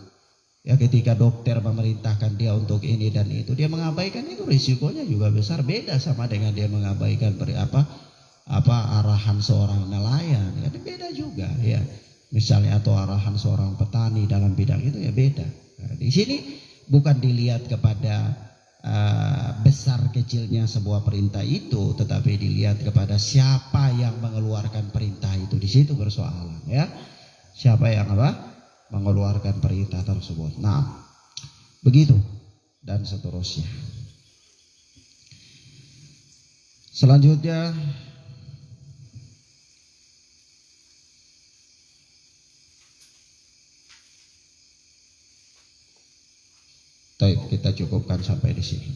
Ya ketika dokter memerintahkan dia untuk ini dan itu, dia mengabaikan itu risikonya juga besar. Beda sama dengan dia mengabaikan arahan seorang nelayan. Ya, beda juga ya. Misalnya atau arahan seorang petani dalam bidang itu ya beda. Nah, di sini bukan dilihat kepada besar kecilnya sebuah perintah itu, tetapi dilihat kepada siapa yang mengeluarkan perintah itu. Di situ persoalan, ya. Siapa yang mengeluarkan perintah tersebut. Nah, begitu dan seterusnya. Selanjutnya kita cukupkan sampai di sini.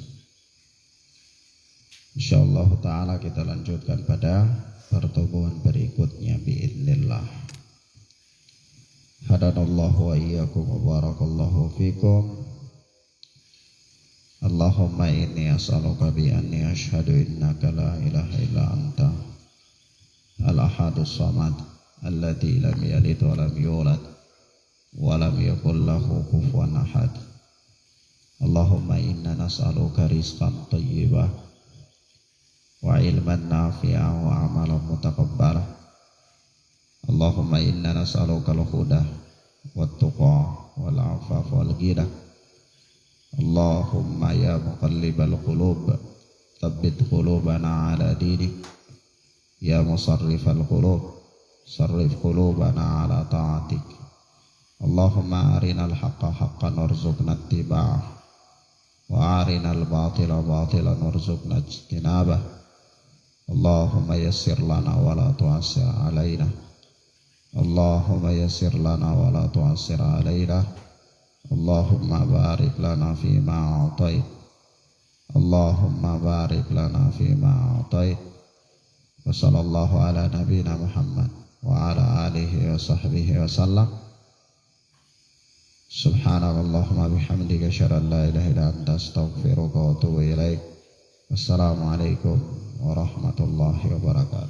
Insyaallah taala kita lanjutkan pada pertemuan berikutnya biidznillah. Hadanallahu wa iyyakum wa barakallahu fikum. Allahumma inni as'aluka bi anni asyhadu innaka la ilaha illa anta al-ahadus samad alladzi lam yalid wa lam yulad wa lam yakul lahu kufuwan ahad. Allahumma inna nas'aluka rizqan thayyibah wa ilman nafi'an wa amalan mutaqabbalah. Allahumma inna nas'aluka al-huda wat-tuqa wal 'afafa wal ghina. Allahumma ya muqallibal qulub tsabbit qulubana ala dinik. Ya musarrifal qulub sarrif qulubana ala ta'atik. Allahumma arinal haqqa haqqan warzuqna ittiba'ah wa arinal batila batilan warzuqna ijtinabah. Allahumma yassir lana wa la tu'assir alaina. Allahumma yassir lana wa la tu'assir alaina. Allahumma barik lana fima a'tait. Allahumma barik lana fima a'tait. Wa sallallahu ala nabiyyina Muhammad wa ala alihi wa sahbihi wa sallam. Subhanallahumma bihamdika asyhadu an la ilaha illa anta astaghfiruka wa atubu ilaik. Wassalamualaikum warahmatullahi wabarakatuh.